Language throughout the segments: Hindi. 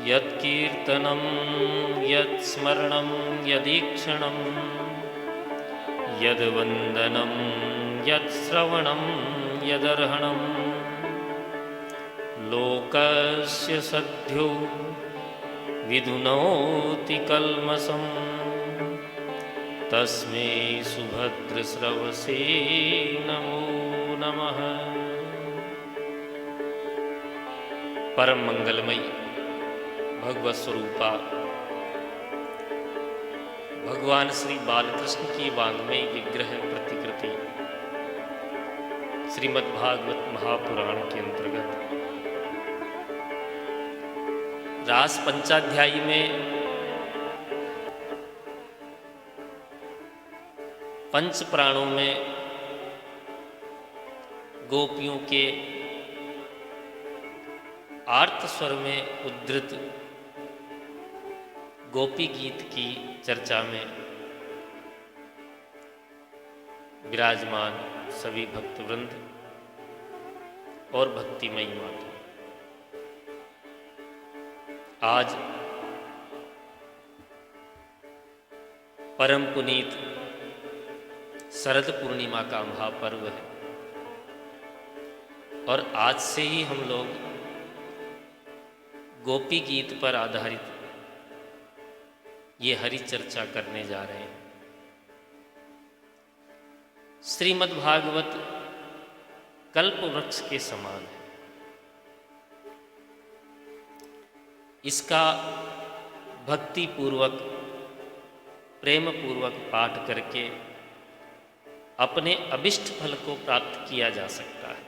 यत्कीर्तनं यत्स्मरणं यदीक्षणं यद्वन्दनं यत्श्रवणं यदर्हणं लोकस्य सद्यो विधुनोति कल्मषं तस्मै सुभद्रश्रवसे नमो नमः। परम मंगलमयी भगवत स्वरूपा भगवान श्री बालकृष्ण की वाङ्मयी विग्रह प्रतिकृति श्रीमद्भागवत महापुराण के अंतर्गत रास पंचाध्यायी में पंच प्राणों में गोपियों के आर्त स्वर में उद्धृत गोपी गीत की चर्चा में विराजमान सभी भक्तवृंद और भक्तिमयी माता, आज परम पुनीत शरद पूर्णिमा का महापर्व है और आज से ही हम लोग गोपी गीत पर आधारित ये हरि चर्चा करने जा रहे हैं। श्रीमद्भागवत कल्प वृक्ष के समान है। इसका भक्ति पूर्वक प्रेम पूर्वक पाठ करके अपने अभिष्ट फल को प्राप्त किया जा सकता है।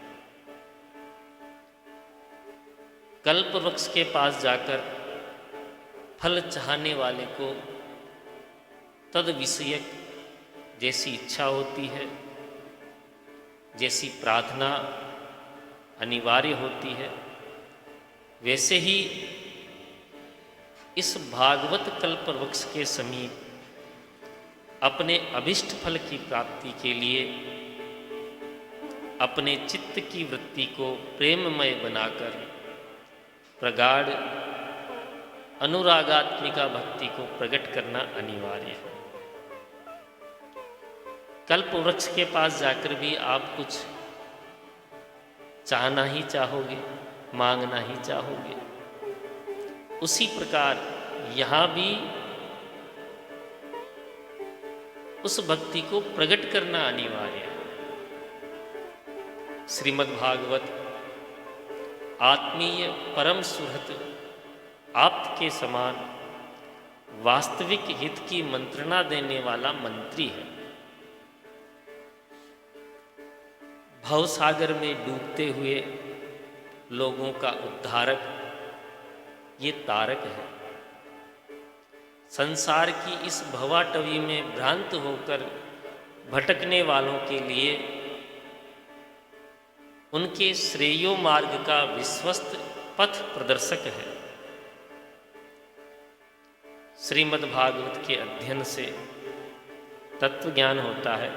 कल्प वृक्ष के पास जाकर फल चाहने वाले को तद विषयक जैसी इच्छा होती है, जैसी प्रार्थना अनिवार्य होती है, वैसे ही इस भागवत कल्प वृक्ष के समीप अपने अभिष्ट फल की प्राप्ति के लिए अपने चित्त की वृत्ति को प्रेममय बनाकर प्रगाढ़ अनुरागात्मिका भक्ति को प्रकट करना अनिवार्य है। कल्प वृक्ष के पास जाकर भी आप कुछ चाहना ही चाहोगे, मांगना ही चाहोगे। उसी प्रकार यहाँ भी उस भक्ति को प्रकट करना अनिवार्य है। श्रीमद्भागवत आत्मीय परम सुहृद आप्त के समान वास्तविक हित की मंत्रणा देने वाला मंत्री है। भवसागर में डूबते हुए लोगों का उद्धारक ये तारक है। संसार की इस भवाटवी में भ्रांत होकर भटकने वालों के लिए उनके श्रेयो मार्ग का विश्वस्त पथ प्रदर्शक है। श्रीमद्भागवत के अध्ययन से तत्व ज्ञान होता है,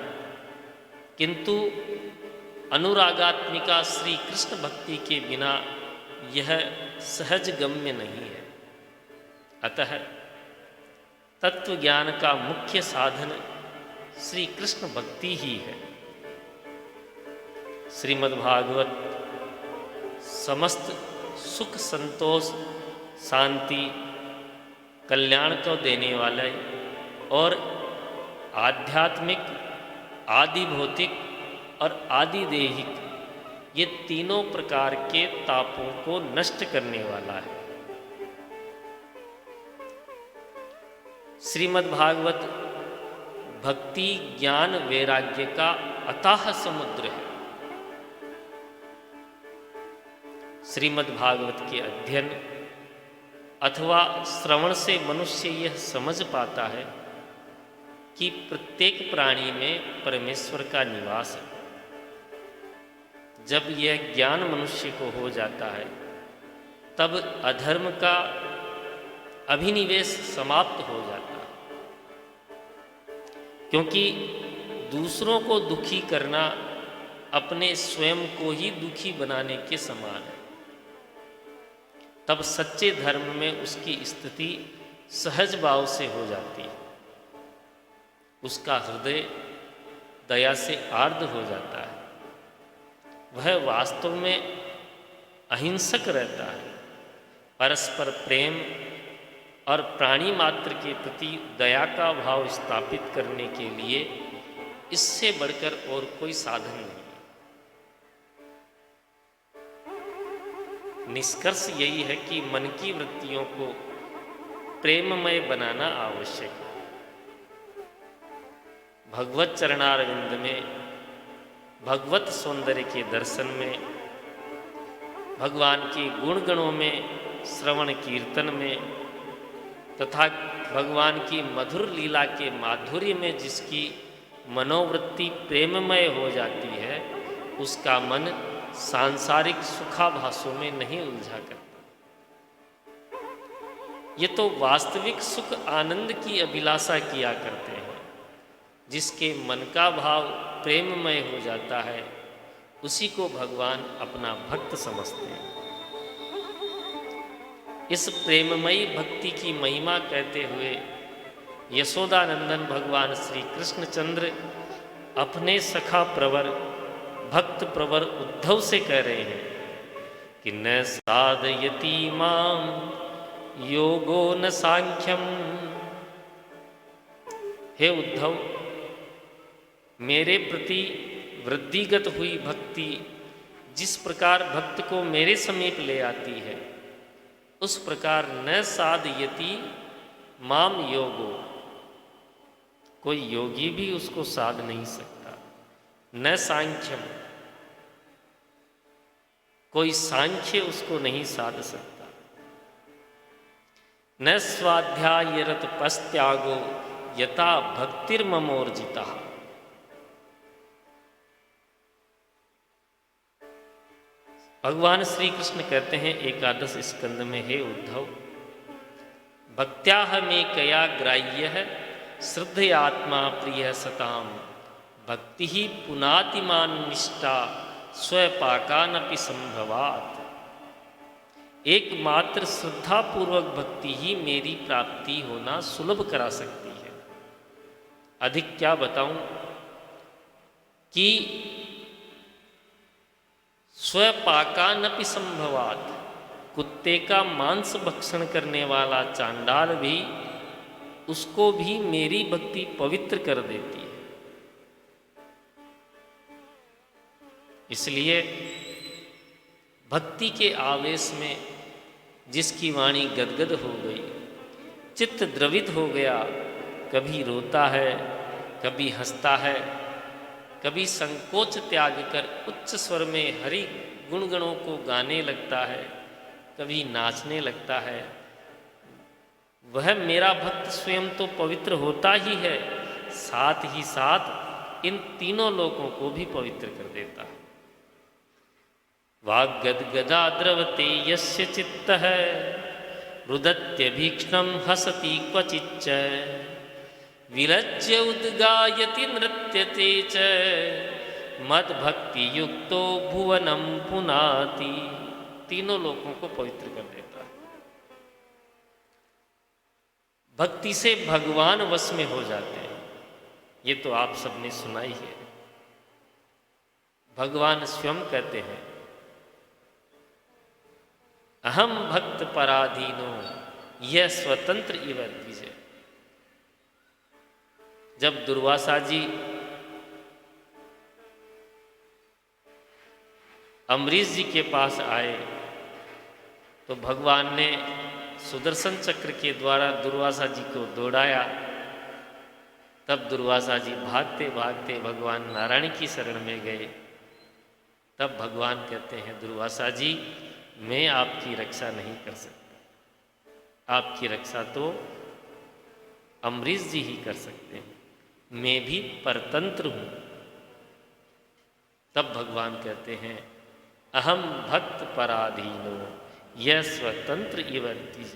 किंतु अनुरागात्मिका श्री कृष्ण भक्ति के बिना यह सहज गम्य नहीं है। अतः तत्व ज्ञान का मुख्य साधन श्री कृष्ण भक्ति ही है। श्रीमद्भागवत समस्त सुख संतोष शांति कल्याण को देने वाले और आध्यात्मिक आदि भौतिक और आदि देहिक ये तीनों प्रकार के तापों को नष्ट करने वाला है। श्रीमद्भागवत भक्ति ज्ञान वैराग्य का अथाह समुद्र है। श्रीमद्भागवत के अध्ययन अथवा श्रवण से मनुष्य यह समझ पाता है कि प्रत्येक प्राणी में परमेश्वर का निवास है। जब यह ज्ञान मनुष्य को हो जाता है तब अधर्म का अभिनिवेश समाप्त हो जाता है, क्योंकि दूसरों को दुखी करना अपने स्वयं को ही दुखी बनाने के समान है। तब सच्चे धर्म में उसकी स्थिति सहज भाव से हो जाती है। उसका हृदय दया से आर्द्र हो जाता है। वह वास्तव में अहिंसक रहता है। परस्पर प्रेम और प्राणी मात्र के प्रति दया का भाव स्थापित करने के लिए इससे बढ़कर और कोई साधन नहीं है। निष्कर्ष यही है कि मन की वृत्तियों को प्रेममय बनाना आवश्यक है। भगवत चरणारविंद में, भगवत सौंदर्य के दर्शन में, भगवान के गुण गणों में, श्रवण कीर्तन में तथा भगवान की मधुर लीला के माधुर्य में जिसकी मनोवृत्ति प्रेममय हो जाती है, उसका मन सांसारिक सुखाभासों में नहीं उलझा करता। ये तो वास्तविक सुख आनंद की अभिलाषा किया करते हैं। जिसके मन का भाव प्रेममय हो जाता है, उसी को भगवान अपना भक्त समझते हैं। इस प्रेममयी भक्ति की महिमा कहते हुए यशोदानंदन भगवान श्री कृष्णचंद्र अपने सखा प्रवर, भक्त प्रवर उद्धव से कह रहे हैं कि न साधयति मां योगो न सांख्यम। हे उद्धव, मेरे प्रति वृद्धिगत हुई भक्ति जिस प्रकार भक्त को मेरे समीप ले आती है, उस प्रकार न साधयति माम योगो, कोई योगी भी उसको साध नहीं सकता। न सांख्यम, कोई सांख्य उसको नहीं साध सकता। न स्वाध्यायरत पस्त्यागो यथा भक्तिर्ममोर्जिता। भगवान श्री कृष्ण कहते हैं एकादश स्कंद में, हे उद्धव, भक्त्याह में कया ग्राह्य श्रद्धयात्मा प्रिय सताम भक्ति ही पुनातिमान निष्ठा स्वपाकानपि संभवात। एकमात्र श्रद्धापूर्वक भक्ति ही मेरी प्राप्ति होना सुलभ करा सकती है। अधिक क्या बताऊं कि स्वपाकानपि संभवात, कुत्ते का मांस भक्षण करने वाला चांडाल भी, उसको भी मेरी भक्ति पवित्र कर देती है। इसलिए भक्ति के आवेश में जिसकी वाणी गदगद हो गई, चित्त द्रवित हो गया, कभी रोता है, कभी हंसता है, कभी संकोच त्याग कर उच्च स्वर में हरि गुणगणों को गाने लगता है, कभी नाचने लगता है, वह मेरा भक्त स्वयं तो पवित्र होता ही है, साथ ही साथ इन तीनों लोकों को भी पवित्र कर देता है। वाग्गदगदा द्रवते यस्य चित्तः रुदत्यभीक्ष्णं हसति क्वचिच्च विरज्य उद्गायति नृत्यते च मद्भक्ति युक्तो भुवनम पुनाति। तीनों लोगों को पवित्र कर देता है। भक्ति से भगवान वश में हो जाते हैं, ये तो आप सबने सुना ही है। भगवान स्वयं कहते हैं, अहम भक्त पराधीनो यह स्वतंत्र इव द्विज। जब दुर्वासा जी अम्बरीश जी के पास आए तो भगवान ने सुदर्शन चक्र के द्वारा दुर्वासा जी को दौड़ाया। तब दुर्वासा जी भागते भागते भगवान नारायण की शरण में गए। तब भगवान कहते हैं, दुर्वासा जी मैं आपकी रक्षा नहीं कर सकता, आपकी रक्षा तो अम्बरीश जी ही कर सकते हैं, मैं भी परतंत्र हूँ। तब भगवान कहते हैं, अहम भक्त पराधीनो यह स्वतंत्र इव द्विज।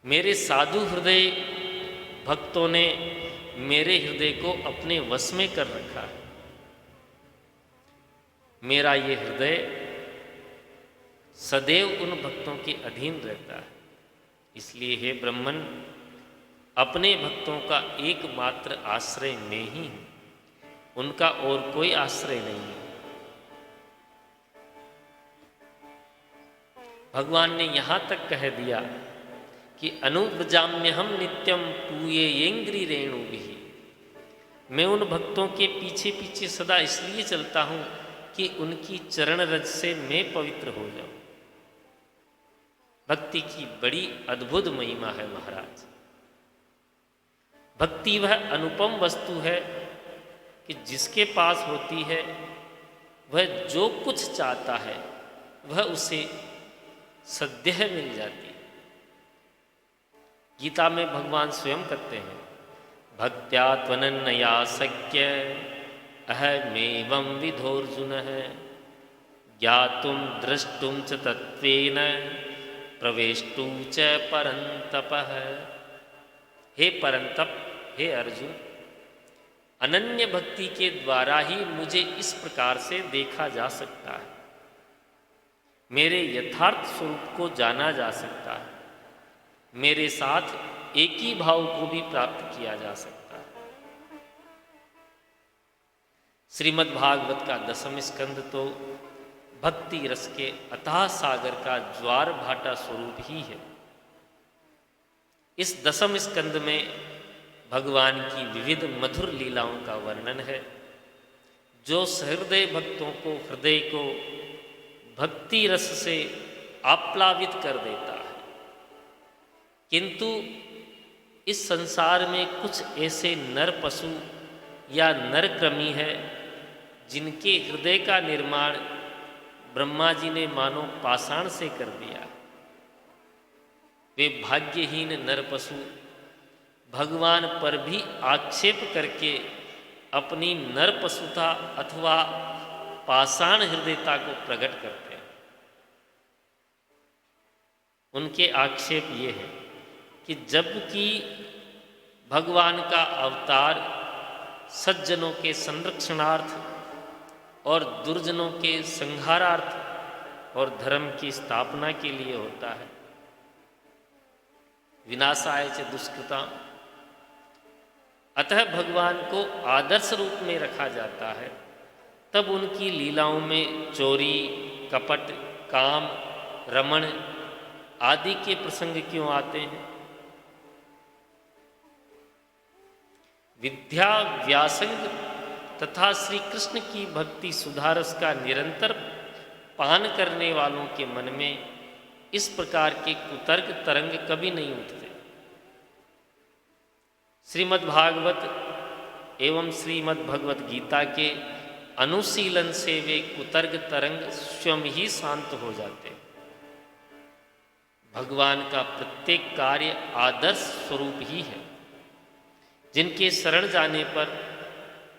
मेरे साधु हृदय भक्तों ने मेरे हृदय को अपने वश में कर रखा है। मेरा ये हृदय सदैव उन भक्तों के अधीन रहता है। इसलिए हे ब्रह्मन, अपने भक्तों का एकमात्र आश्रय मैं ही हूँ, उनका और कोई आश्रय नहीं है। भगवान ने यहाँ तक कह दिया कि अनुव्रजाम्य हम नित्यम पूयेयेंग्रि रेणु भी। मैं उन भक्तों के पीछे पीछे सदा इसलिए चलता हूँ कि उनकी चरण रज से मैं पवित्र हो जाऊं। भक्ति की बड़ी अद्भुत महिमा है महाराज। भक्ति वह अनुपम वस्तु है कि जिसके पास होती है वह जो कुछ चाहता है वह उसे सद्यः मिल जाती है। गीता में भगवान स्वयं कहते हैं, भक्त्या त्वनन्या शक्य अहमेवं विधोर्जुनः ज्ञातुं द्रष्टुं च तत्त्वेन प्रवेष्टुं च परन्तपः। हे परंतप, हे अर्जुन, अनन्य भक्ति के द्वारा ही मुझे इस प्रकार से देखा जा सकता है, मेरे यथार्थ स्वरूप को जाना जा सकता है, मेरे साथ एक ही भाव को भी प्राप्त किया जा सकता है। श्रीमद् भागवत का 10वें स्कंद तो भक्ति रस के अथाह सागर का ज्वार भाटा स्वरूप ही है। इस 10वें स्कंद में भगवान की विविध मधुर लीलाओं का वर्णन है, जो सहृदय भक्तों को हृदय को भक्ति रस से आप्लावित कर देता है। किंतु इस संसार में कुछ ऐसे नर पशु या नर कृमि है जिनके हृदय का निर्माण ब्रह्मा जी ने मानो पाषाण से कर दिया। वे भाग्यहीन नर पशु भगवान पर भी आक्षेप करके अपनी नर पशुता अथवा पाषाण हृदयता को प्रकट करते हैं। उनके आक्षेप ये है कि जबकि भगवान का अवतार सज्जनों के संरक्षणार्थ और दुर्जनों के संहारार्थ और धर्म की स्थापना के लिए होता है, विनाशाय च दुष्कृता, अतः भगवान को आदर्श रूप में रखा जाता है, तब उनकी लीलाओं में चोरी, कपट, काम, रमण आदि के प्रसंग क्यों आते हैं? विद्या व्यासंग तथा श्री कृष्ण की भक्ति सुधारस का निरंतर पान करने वालों के मन में इस प्रकार के कुतर्क तरंग कभी नहीं उठते। श्रीमद् भागवत एवं श्रीमद् भगवत गीता के अनुशीलन से वे कुतर्क तरंग स्वयं ही शांत हो जाते। भगवान का प्रत्येक कार्य आदर्श स्वरूप ही है। जिनके शरण जाने पर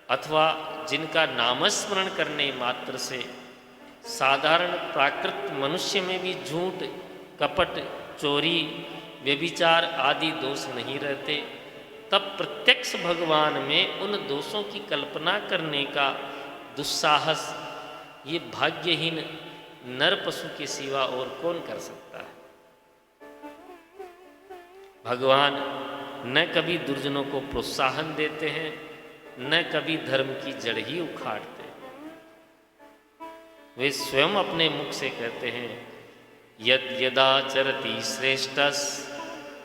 अथवा जिनका नामस्मरण करने मात्र से साधारण प्राकृत मनुष्य में भी झूठ, कपट, चोरी, व्यभिचार आदि दोष नहीं रहते, तब प्रत्यक्ष भगवान में उन दोषों की कल्पना करने का दुस्साहस ये भाग्यहीन नर पशु के सिवा और कौन कर सकता है? भगवान न कभी दुर्जनों को प्रोत्साहन देते हैं, न कभी धर्म की जड़ ही उखाड़ते। वे स्वयं अपने मुख से कहते हैं, यद यदाचरति श्रेष्ठस्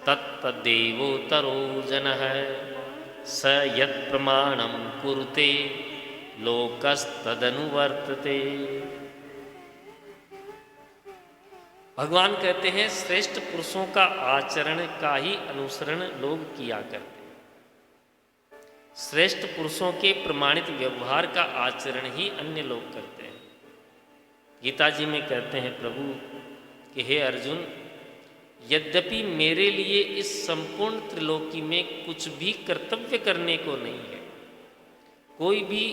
तत्तदेवोत्तरो जनः स यत् प्रमाणं कुरुते लोकस्तदनुवर्तते। भगवान कहते हैं, श्रेष्ठ पुरुषों का आचरण का ही अनुसरण लोग किया करते। श्रेष्ठ पुरुषों के प्रमाणित व्यवहार का आचरण ही अन्य लोग करते हैं। गीता जी में कहते हैं प्रभु कि हे अर्जुन, यद्यपि मेरे लिए इस संपूर्ण त्रिलोकी में कुछ भी कर्तव्य करने को नहीं है, कोई भी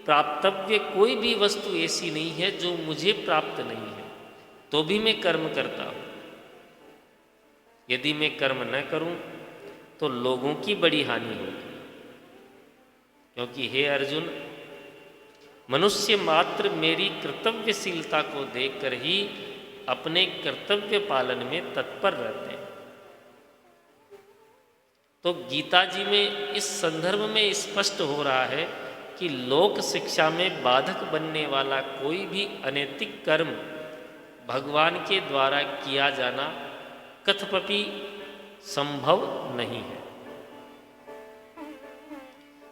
प्राप्तव्य, कोई भी वस्तु ऐसी नहीं है जो मुझे प्राप्त नहीं है, तो भी मैं कर्म करता हूँ। यदि मैं कर्म न करूं तो लोगों की बड़ी हानि होगी, क्योंकि हे अर्जुन, मनुष्य मात्र मेरी कर्तव्यशीलता को देखकर ही अपने कर्तव्य पालन में तत्पर रहते हैं। तो गीता जी में इस संदर्भ में स्पष्ट हो रहा है कि लोक शिक्षा में बाधक बनने वाला कोई भी अनैतिक कर्म भगवान के द्वारा किया जाना कथपि संभव नहीं है।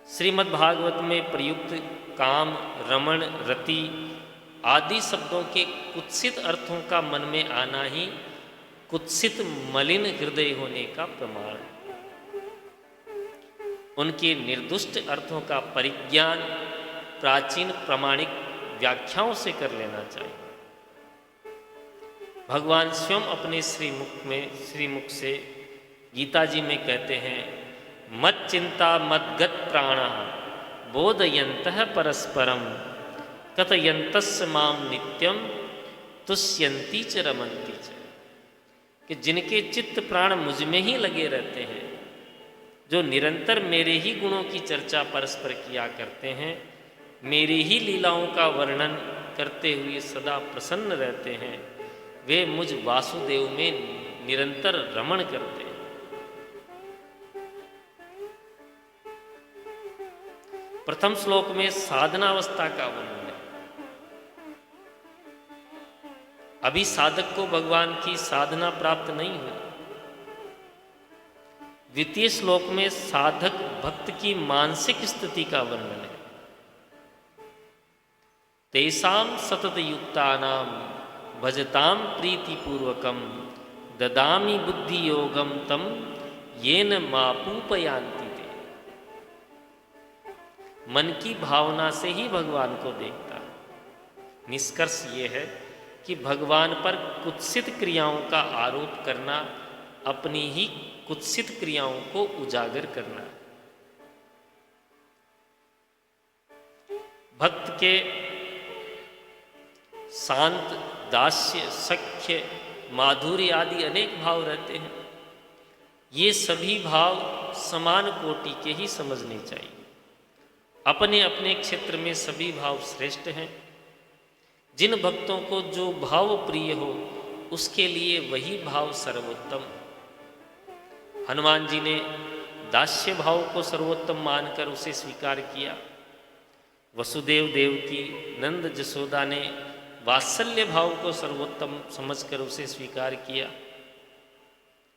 श्रीमद् भागवत में प्रयुक्त काम, रमण, रति आदि शब्दों के कुत्सित अर्थों का मन में आना ही कुत्सित मलिन हृदय होने का प्रमाण है। उनके निर्दुष्ट अर्थों का परिज्ञान प्राचीन प्रामाणिक व्याख्याओं से कर लेना चाहिए। भगवान स्वयं अपने श्रीमुख से गीता जी में कहते हैं, मत चिंता मद्गत प्राणा बोधयन्तः परस्परम कथयन्तस्य माम नित्यम तुष्यन्ति च रमन्ति च। कि जिनके चित्त प्राण मुझ में ही लगे रहते हैं, जो निरंतर मेरे ही गुणों की चर्चा परस्पर किया करते हैं, मेरी ही लीलाओं का वर्णन करते हुए सदा प्रसन्न रहते हैं, वे मुझ वासुदेव में निरंतर रमण करते हैं। प्रथम श्लोक में साधनावस्था का वर्णन है। अभी साधक को भगवान की साधना प्राप्त नहीं हुई। द्वितीय श्लोक में साधक भक्त की मानसिक स्थिति का वर्णन है। तेषां सतत युक्तानां भजतां प्रीतिपूर्वकं ददामि बुद्धि योगम तम येन मापूपयान्ति ते। मन की भावना से ही भगवान को देखता है। निष्कर्ष ये है कि भगवान पर कुत्सित क्रियाओं का आरोप करना अपनी ही कुत्सित क्रियाओं को उजागर करना। भक्त के शांत, दास्य, सख्य, माधुर्य आदि अनेक भाव रहते हैं। ये सभी भाव समान कोटि के ही समझने चाहिए। अपने अपने क्षेत्र में सभी भाव श्रेष्ठ हैं। जिन भक्तों को जो भाव प्रिय हो उसके लिए वही भाव सर्वोत्तम। हनुमान जी ने दास्य भाव को सर्वोत्तम मानकर उसे स्वीकार किया। वसुदेव देवकी, नंद जसोदा ने वात्सल्य भाव को सर्वोत्तम समझकर उसे स्वीकार किया।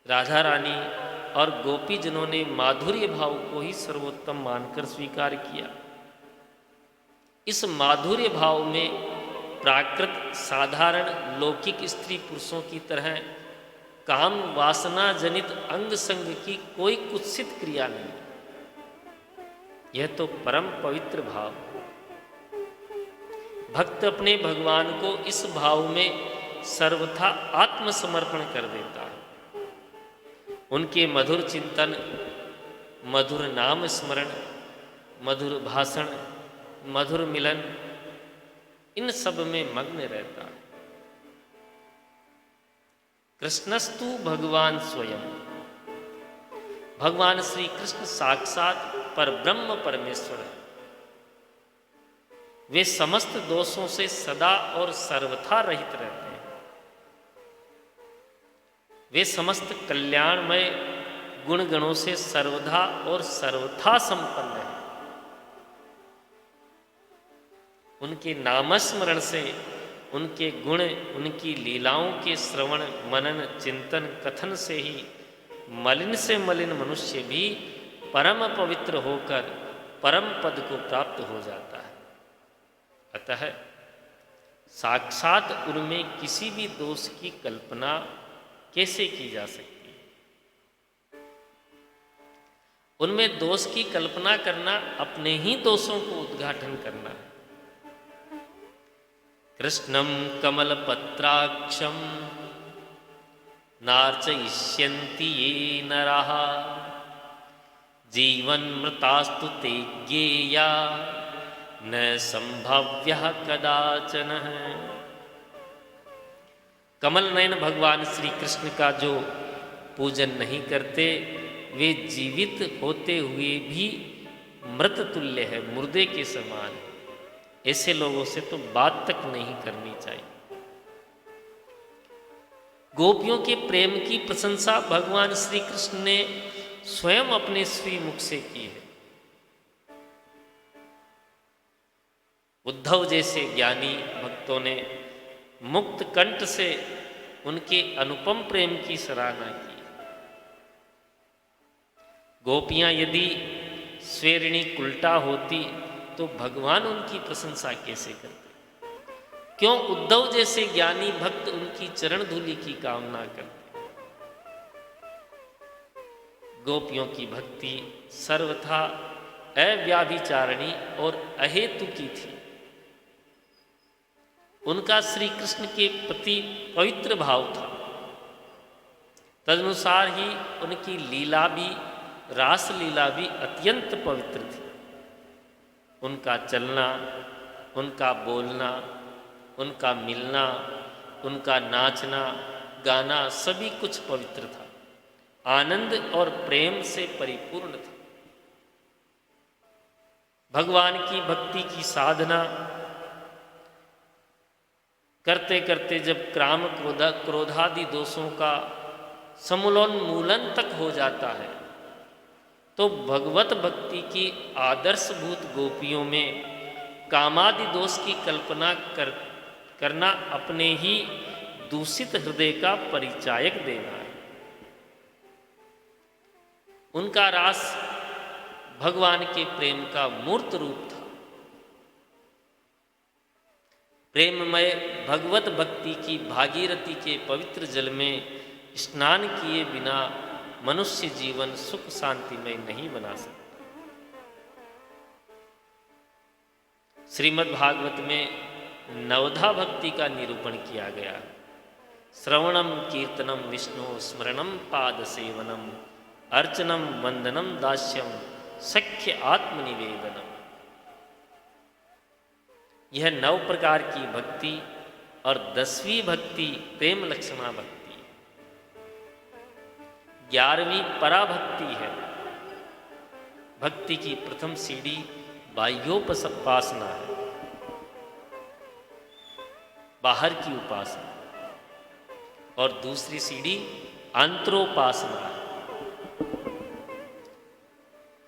राधा रानी और गोपी जनों ने माधुर्य भाव को ही सर्वोत्तम मानकर स्वीकार किया। इस माधुर्य भाव में प्राकृत साधारण लौकिक स्त्री पुरुषों की तरह काम वासना जनित अंग संग की कोई कुत्सित क्रिया नहीं। यह तो परम पवित्र भाव। भक्त अपने भगवान को इस भाव में सर्वथा आत्मसमर्पण कर देता है। उनके मधुर चिंतन, मधुर नाम स्मरण, मधुर भाषण, मधुर मिलन, इन सब में मग्न रहता है। कृष्णस्तु भगवान स्वयं। भगवान श्री कृष्ण साक्षात परब्रह्म परमेश्वर है। वे समस्त दोषों से सदा और सर्वथा रहित रहते हैं। वे समस्त कल्याणमय गुण गणों से सर्वदा और सर्वथा संपन्न है। उनके नामस्मरण से, उनके गुण, उनकी लीलाओं के श्रवण, मनन, चिंतन, कथन से ही मलिन से मलिन मनुष्य भी परम पवित्र होकर परम पद को प्राप्त हो जाता है। अतः साक्षात उनमें किसी भी दोष की कल्पना कैसे की जा सकती है? उनमें दोष की कल्पना करना अपने ही दोषों को उद्घाटन करना है। कृष्णं कमलपत्राक्षं नार्चयिष्यन्ति ये नराः जीवन्मृतास्तु ते ज्ञेया न संभाव्यः कदाचन। कमल नयन भगवान श्री कृष्ण का जो पूजन नहीं करते, वे जीवित होते हुए भी मृत तुल्य है, मुर्दे के समान है। ऐसे लोगों से तो बात तक नहीं करनी चाहिए। गोपियों के प्रेम की प्रशंसा भगवान श्री कृष्ण ने स्वयं अपने श्री मुख से की है। उद्धव जैसे ज्ञानी भक्तों ने मुक्त कंठ से उनके अनुपम प्रेम की सराहना की। गोपियां यदि स्वेरिणी उल्टा होती तो भगवान उनकी प्रशंसा कैसे करते? क्यों उद्धव जैसे ज्ञानी भक्त उनकी चरण धूलि की कामना करते? गोपियों की भक्ति सर्वथा अव्याभिचारिणी और अहेतु की थी। उनका श्री कृष्ण के प्रति पवित्र भाव था। तदनुसार ही उनकी लीला भी, रास लीला भी अत्यंत पवित्र थी। उनका चलना, उनका बोलना, उनका मिलना, उनका नाचना गाना सभी कुछ पवित्र था, आनंद और प्रेम से परिपूर्ण था। भगवान की भक्ति की साधना करते करते जब काम क्रोधादि दोषों का समूलोन्मूलन तक हो जाता है तो भगवत भक्ति की आदर्शभूत गोपियों में कामादि दोष की कल्पना करना अपने ही दूषित हृदय का परिचायक देना है। उनका रास भगवान के प्रेम का मूर्त रूप था। प्रेममय भगवत भक्ति की भागीरथी के पवित्र जल में स्नान किए बिना मनुष्य जीवन सुख शांतिमय नहीं बना सकता। श्रीमद् भागवत में नवधा भक्ति का निरूपण किया गया। श्रवणम कीर्तनम विष्णु स्मरणम पाद सेवनम अर्चनम वंदनम दास्यम सख्य आत्मनिवेदनम। यह 9 प्रकार की भक्ति और 10वीं भक्ति प्रेम लक्षणा भक्ति, 11वीं पराभक्ति है। भक्ति की प्रथम सीढ़ी बाह्योपासना है, बाहर की उपासना, और दूसरी सीढ़ी अंतरोपासना है।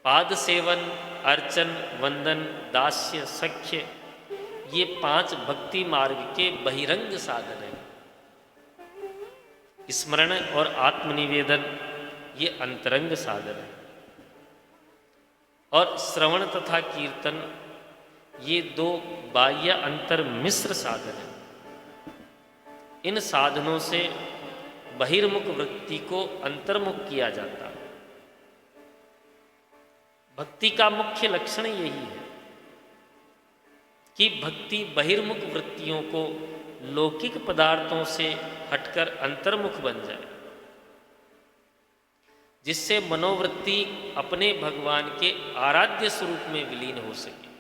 पाद सेवन, अर्चन, वंदन, दास्य, सख्य, ये 5 भक्ति मार्ग के बहिरंग साधन हैं। स्मरण और आत्मनिवेदन ये अंतरंग साधन है, और श्रवण तथा कीर्तन ये 2 बाह्य अंतर मिश्र साधन हैं। इन साधनों से बहिर्मुख वृत्ति को अंतर्मुख किया जाता है। भक्ति का मुख्य लक्षण यही है कि भक्ति बहिर्मुख वृत्तियों को लौकिक पदार्थों से हटकर अंतर्मुख बन जाए, जिससे मनोवृत्ति अपने भगवान के आराध्य स्वरूप में विलीन हो सके।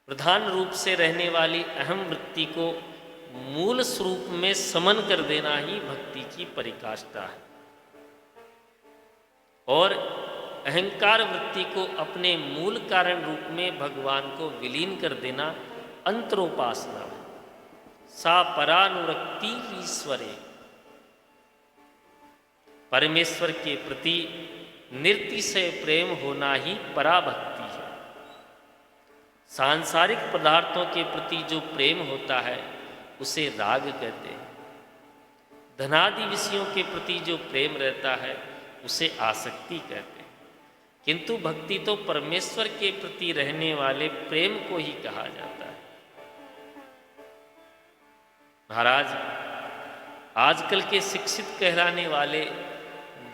प्रधान रूप से रहने वाली अहम वृत्ति को मूल स्वरूप में समन कर देना ही भक्ति की परिकाष्ठा है, और अहंकार वृत्ति को अपने मूल कारण रूप में भगवान को विलीन कर देना अंतरोपासना है। सा परानुरक्ति ईश्वरे, परमेश्वर के प्रति निर्तिशय प्रेम होना ही पराभक्ति है। सांसारिक पदार्थों के प्रति जो प्रेम होता है उसे राग कहते हैं। धनादि विषयों के प्रति जो प्रेम रहता है उसे आसक्ति कहते हैं। किंतु भक्ति तो परमेश्वर के प्रति रहने वाले प्रेम को ही कहा जाता है। महाराज, आजकल के शिक्षित कहलाने वाले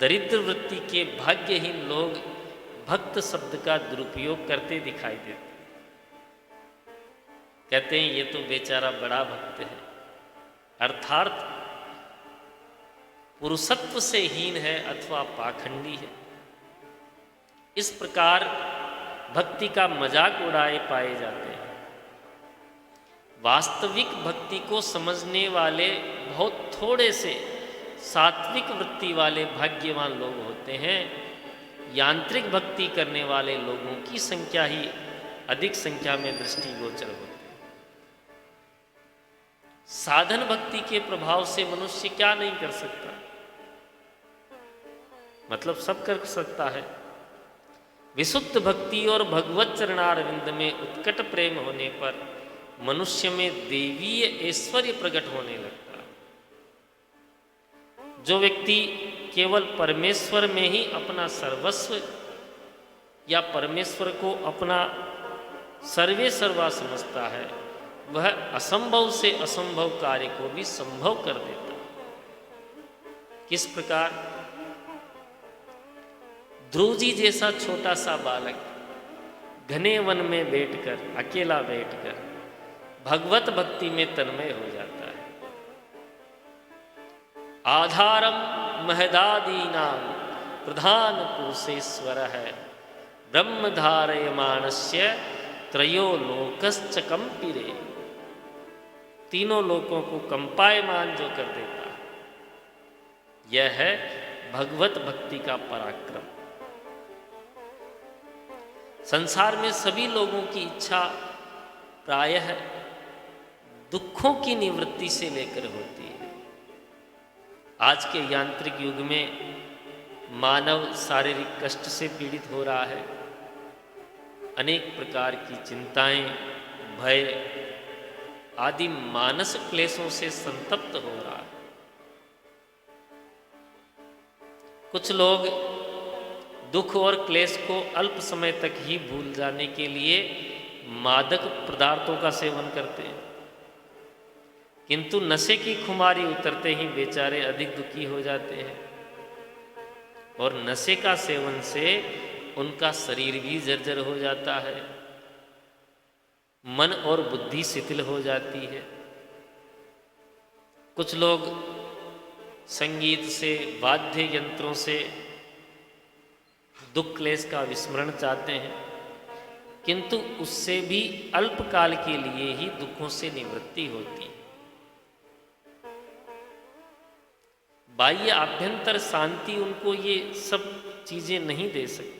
दरिद्र वृत्ति के भाग्यहीन लोग भक्त शब्द का दुरुपयोग करते दिखाई देते। कहते हैं ये तो बेचारा बड़ा भक्त है, अर्थात पुरुषत्व से हीन है अथवा पाखंडी है। इस प्रकार भक्ति का मजाक उड़ाए पाए जाते हैं। वास्तविक भक्ति को समझने वाले बहुत थोड़े से सात्विक वृत्ति वाले भाग्यवान लोग होते हैं। यांत्रिक भक्ति करने वाले लोगों की संख्या ही अधिक संख्या में दृष्टिगोचर होती है। साधन भक्ति के प्रभाव से मनुष्य क्या नहीं कर सकता? मतलब सब कर सकता है। विशुद्ध भक्ति और भगवत चरणारविंद में उत्कट प्रेम होने पर मनुष्य में देवीय ऐश्वर्य प्रकट होने लगता है। जो व्यक्ति केवल परमेश्वर में ही अपना सर्वस्व या परमेश्वर को अपना सर्वे सर्वा समझता है, वह असंभव से असंभव कार्य को भी संभव कर देता है। किस प्रकार? ध्रुव जी जैसा छोटा सा बालक घने वन में बैठकर, अकेला बैठकर भगवत भक्ति में तन्मय हो जाता है। आधारम महदादीनां प्रधान पुरुषेश्वर है, ब्रह्म धारयमानस्य त्रयो लोकश्च कंपिरे। तीनों लोकों को कंपायमान जो कर देता है, यह है भगवत भक्ति का पराक्रम। संसार में सभी लोगों की इच्छा प्रायः दुखों की निवृत्ति से लेकर होती है। आज के यांत्रिक युग में मानव शारीरिक कष्ट से पीड़ित हो रहा है, अनेक प्रकार की चिंताएं, भय आदि मानस क्लेशों से संतप्त हो रहा है। कुछ लोग दुख और क्लेश को अल्प समय तक ही भूल जाने के लिए मादक पदार्थों का सेवन करते हैं, किंतु नशे की खुमारी उतरते ही बेचारे अधिक दुखी हो जाते हैं और नशे का सेवन से उनका शरीर भी जर्जर हो जाता है, मन और बुद्धि शिथिल हो जाती है। कुछ लोग संगीत से, वाद्य यंत्रों से दुख क्लेश का विस्मरण चाहते हैं, किंतु उससे भी अल्पकाल के लिए ही दुखों से निवृत्ति होती है। बाह्य आभ्यंतर शांति उनको ये सब चीजें नहीं दे सकती।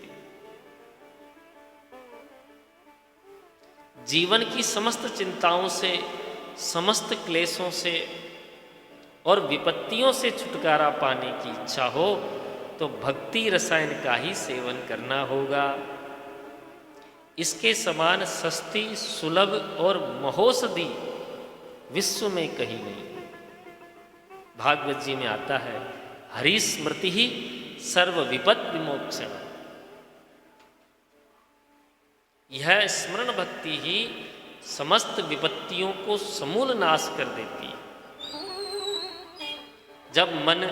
जीवन की समस्त चिंताओं से, समस्त क्लेशों से और विपत्तियों से छुटकारा पाने की इच्छा हो तो भक्ति रसायन का ही सेवन करना होगा। इसके समान सस्ती, सुलभ और महोषधि विश्व में कहीं नहीं। भागवत जी में आता है, हरि स्मृति ही सर्व विपद विमोक्षण। यह स्मरण भक्ति ही समस्त विपत्तियों को समूल नाश कर देती है। जब मन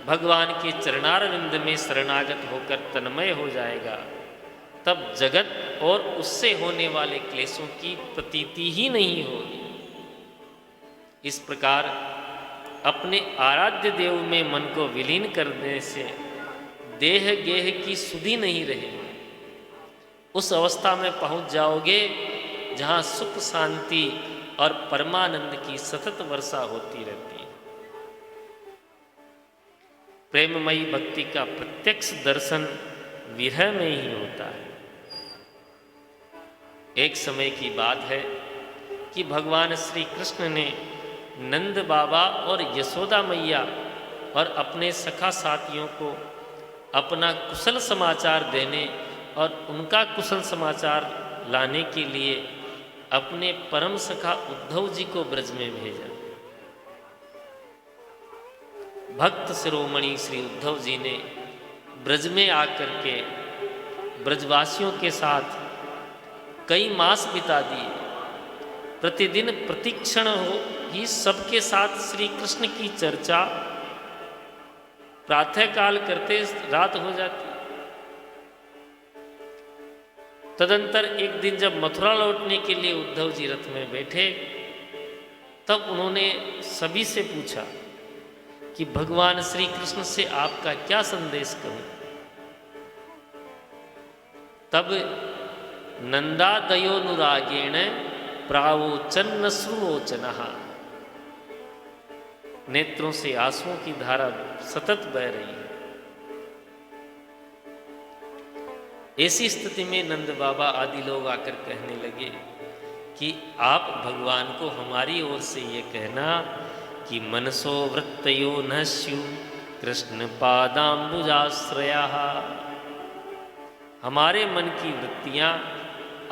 भगवान के चरणारविंद में शरणागत होकर तन्मय हो जाएगा, तब जगत और उससे होने वाले क्लेशों की प्रतीति ही नहीं होगी। इस प्रकार अपने आराध्य देव में मन को विलीन करने से देह गेह की सुधि नहीं रहेगी। उस अवस्था में पहुंच जाओगे जहां सुख, शांति और परमानंद की सतत वर्षा होती रहती है। प्रेममयी भक्ति का प्रत्यक्ष दर्शन विरह में ही होता है। एक समय की बात है कि भगवान श्री कृष्ण ने नंद बाबा और यशोदा मैया और अपने सखा साथियों को अपना कुशल समाचार देने और उनका कुशल समाचार लाने के लिए अपने परम सखा उद्धव जी को ब्रज में भेजा। भक्त शिरोमणि श्री उद्धव जी ने ब्रज में आकर के ब्रजवासियों के साथ कई मास बिता दिए। प्रतिदिन प्रतिक्षण ही सबके साथ श्री कृष्ण की चर्चा, प्रातःकाल करते रात हो जाती। तदंतर एक दिन जब मथुरा लौटने के लिए उद्धव जी रथ में बैठे, तब उन्होंने सभी से पूछा कि भगवान श्री कृष्ण से आपका क्या संदेश कहूं। तब नंदादयोनुरागेण प्रावोचन श्रुवोचनः, नेत्रों से आंसुओं की धारा सतत बह रही है। ऐसी स्थिति में नंद बाबा आदि लोग आकर कहने लगे कि आप भगवान को हमारी ओर से ये कहना कि मनसो वृत्तयो न स्यु कृष्ण पादाम्बुजाश्रया, हमारे मन की वृत्तियां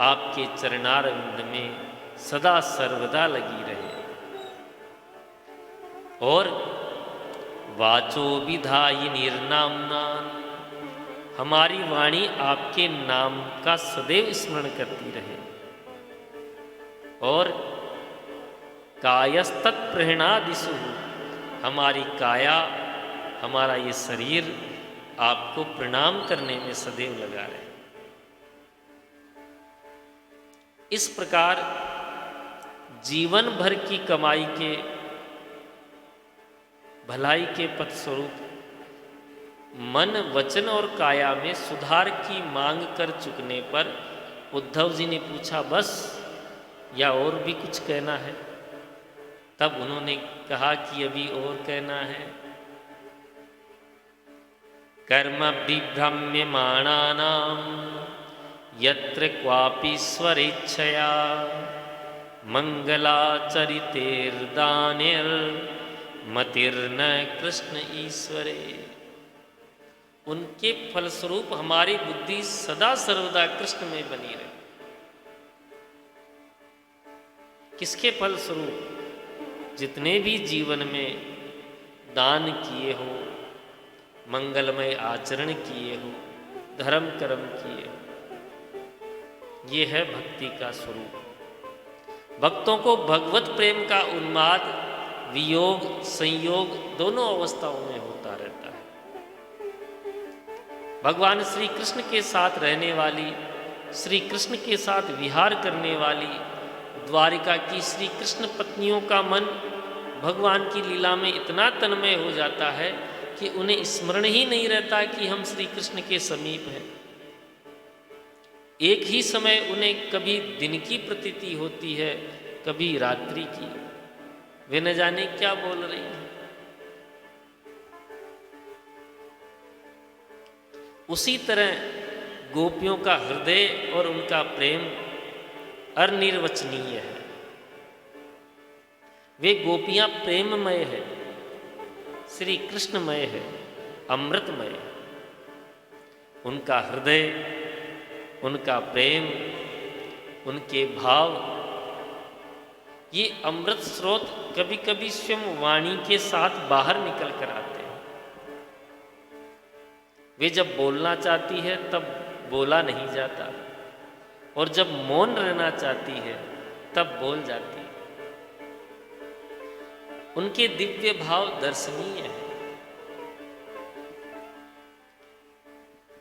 आपके चरणारविंद में सदा सर्वदा लगी रहे। और वाचो विधायि निर्नाम्नान, हमारी वाणी आपके नाम का सदैव स्मरण करती रहे। और कायस्तत्प्रहृणादिषु, हमारी काया, हमारा ये शरीर आपको प्रणाम करने में सदैव लगा रहे। इस प्रकार जीवन भर की कमाई के भलाई के पथ स्वरूप मन, वचन और काया में सुधार की मांग कर चुकने पर उद्धव जी ने पूछा, बस या और भी कुछ कहना है? तब उन्होंने कहा कि अभी और कहना है। कर्म विभ्रम्यमाणानां यत्र क्वापि स्वरेच्छया मंगलाचरितेर्दानिर्मतिर्न कृष्ण ईश्वरे। उनके फलस्वरूप हमारी बुद्धि सदा सर्वदा कृष्ण में बनी रहे। किसके फलस्वरूप? जितने भी जीवन में दान किए हो, मंगलमय आचरण किए हो, धर्म कर्म किए हो, ये है भक्ति का स्वरूप। भक्तों को भगवत प्रेम का उन्माद वियोग संयोग दोनों अवस्थाओं में होता रहता है। भगवान श्री कृष्ण के साथ रहने वाली, श्री कृष्ण के साथ विहार करने वाली द्वारिका की श्री कृष्ण पत्नियों का मन भगवान की लीला में इतना तन्मय हो जाता है कि उन्हें स्मरण ही नहीं रहता कि हम श्री कृष्ण के समीप हैं। एक ही समय उन्हें कभी दिन की प्रतीति होती है, कभी रात्रि की। वे न जाने क्या बोल रही हैं। उसी तरह गोपियों का हृदय और उनका प्रेम अनिर्वचनीय है। वे गोपियां प्रेममय है, श्री कृष्णमय है, अमृतमय है। उनका हृदय, उनका प्रेम, उनके भाव, ये अमृत स्रोत कभी कभी स्वयं वाणी के साथ बाहर निकल कर आते हैं। वे जब बोलना चाहती है तब बोला नहीं जाता, और जब मौन रहना चाहती है तब बोल जाती है। उनके दिव्य भाव दर्शनीय है।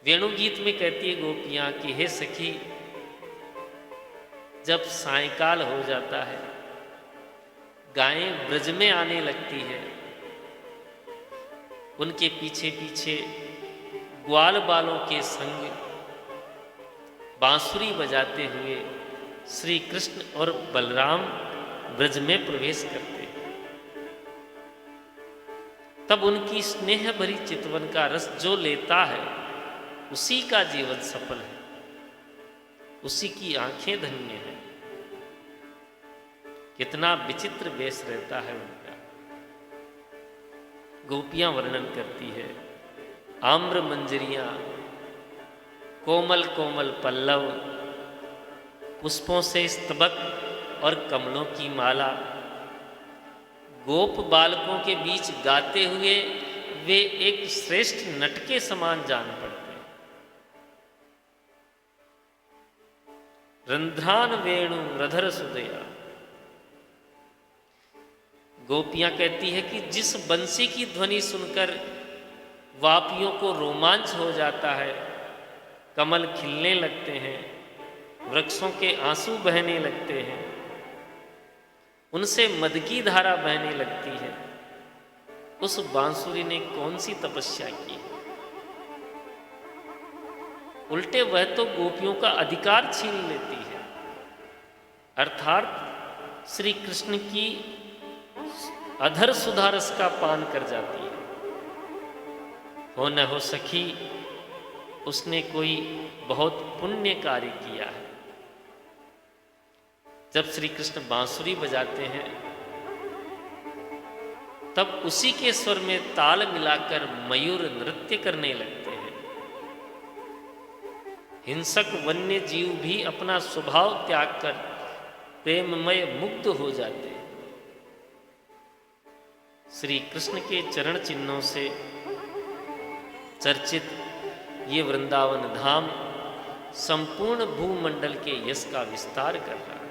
वेणुगीत में कहती है गोपियां कि हे सखी, जब सायंकाल हो जाता है, गायें ब्रज में आने लगती है, उनके पीछे पीछे ग्वाल बालों के संग बांसुरी बजाते हुए श्री कृष्ण और बलराम ब्रज में प्रवेश करते हैं। तब उनकी स्नेह भरी चितवन का रस जो लेता है, उसी का जीवन सफल है, उसी की आंखें धन्य है। कितना विचित्र वेश रहता है उनका। गोपियां वर्णन करती है, आम्र मंजरियां, कोमल कोमल पल्लव, पुष्पों से स्तबक और कमलों की माला, गोप बालकों के बीच गाते हुए वे एक श्रेष्ठ नट के समान जान पड़ते हैं। रंध्रान वेणु रधर सुदया। गोपियां कहती है कि जिस बंसी की ध्वनि सुनकर वापियों को रोमांच हो जाता है, कमल खिलने लगते हैं, वृक्षों के आंसू बहने लगते हैं, उनसे मद की धारा बहने लगती है, उस बांसुरी ने कौन सी तपस्या की? उल्टे वह तो गोपियों का अधिकार छीन लेती है, अर्थात श्री कृष्ण की अधर सुधारस का पान कर जाती है। हो न हो सखी, उसने कोई बहुत पुण्य कार्य किया है। जब श्री कृष्ण बांसुरी बजाते हैं तब उसी के स्वर में ताल मिलाकर मयूर नृत्य करने लगते हैं। हिंसक वन्य जीव भी अपना स्वभाव त्याग कर प्रेममय मुग्ध हो जाते हैं। श्री कृष्ण के चरण चिन्हों से चर्चित ये वृंदावन धाम संपूर्ण भूमंडल के यश का विस्तार कर रहा है।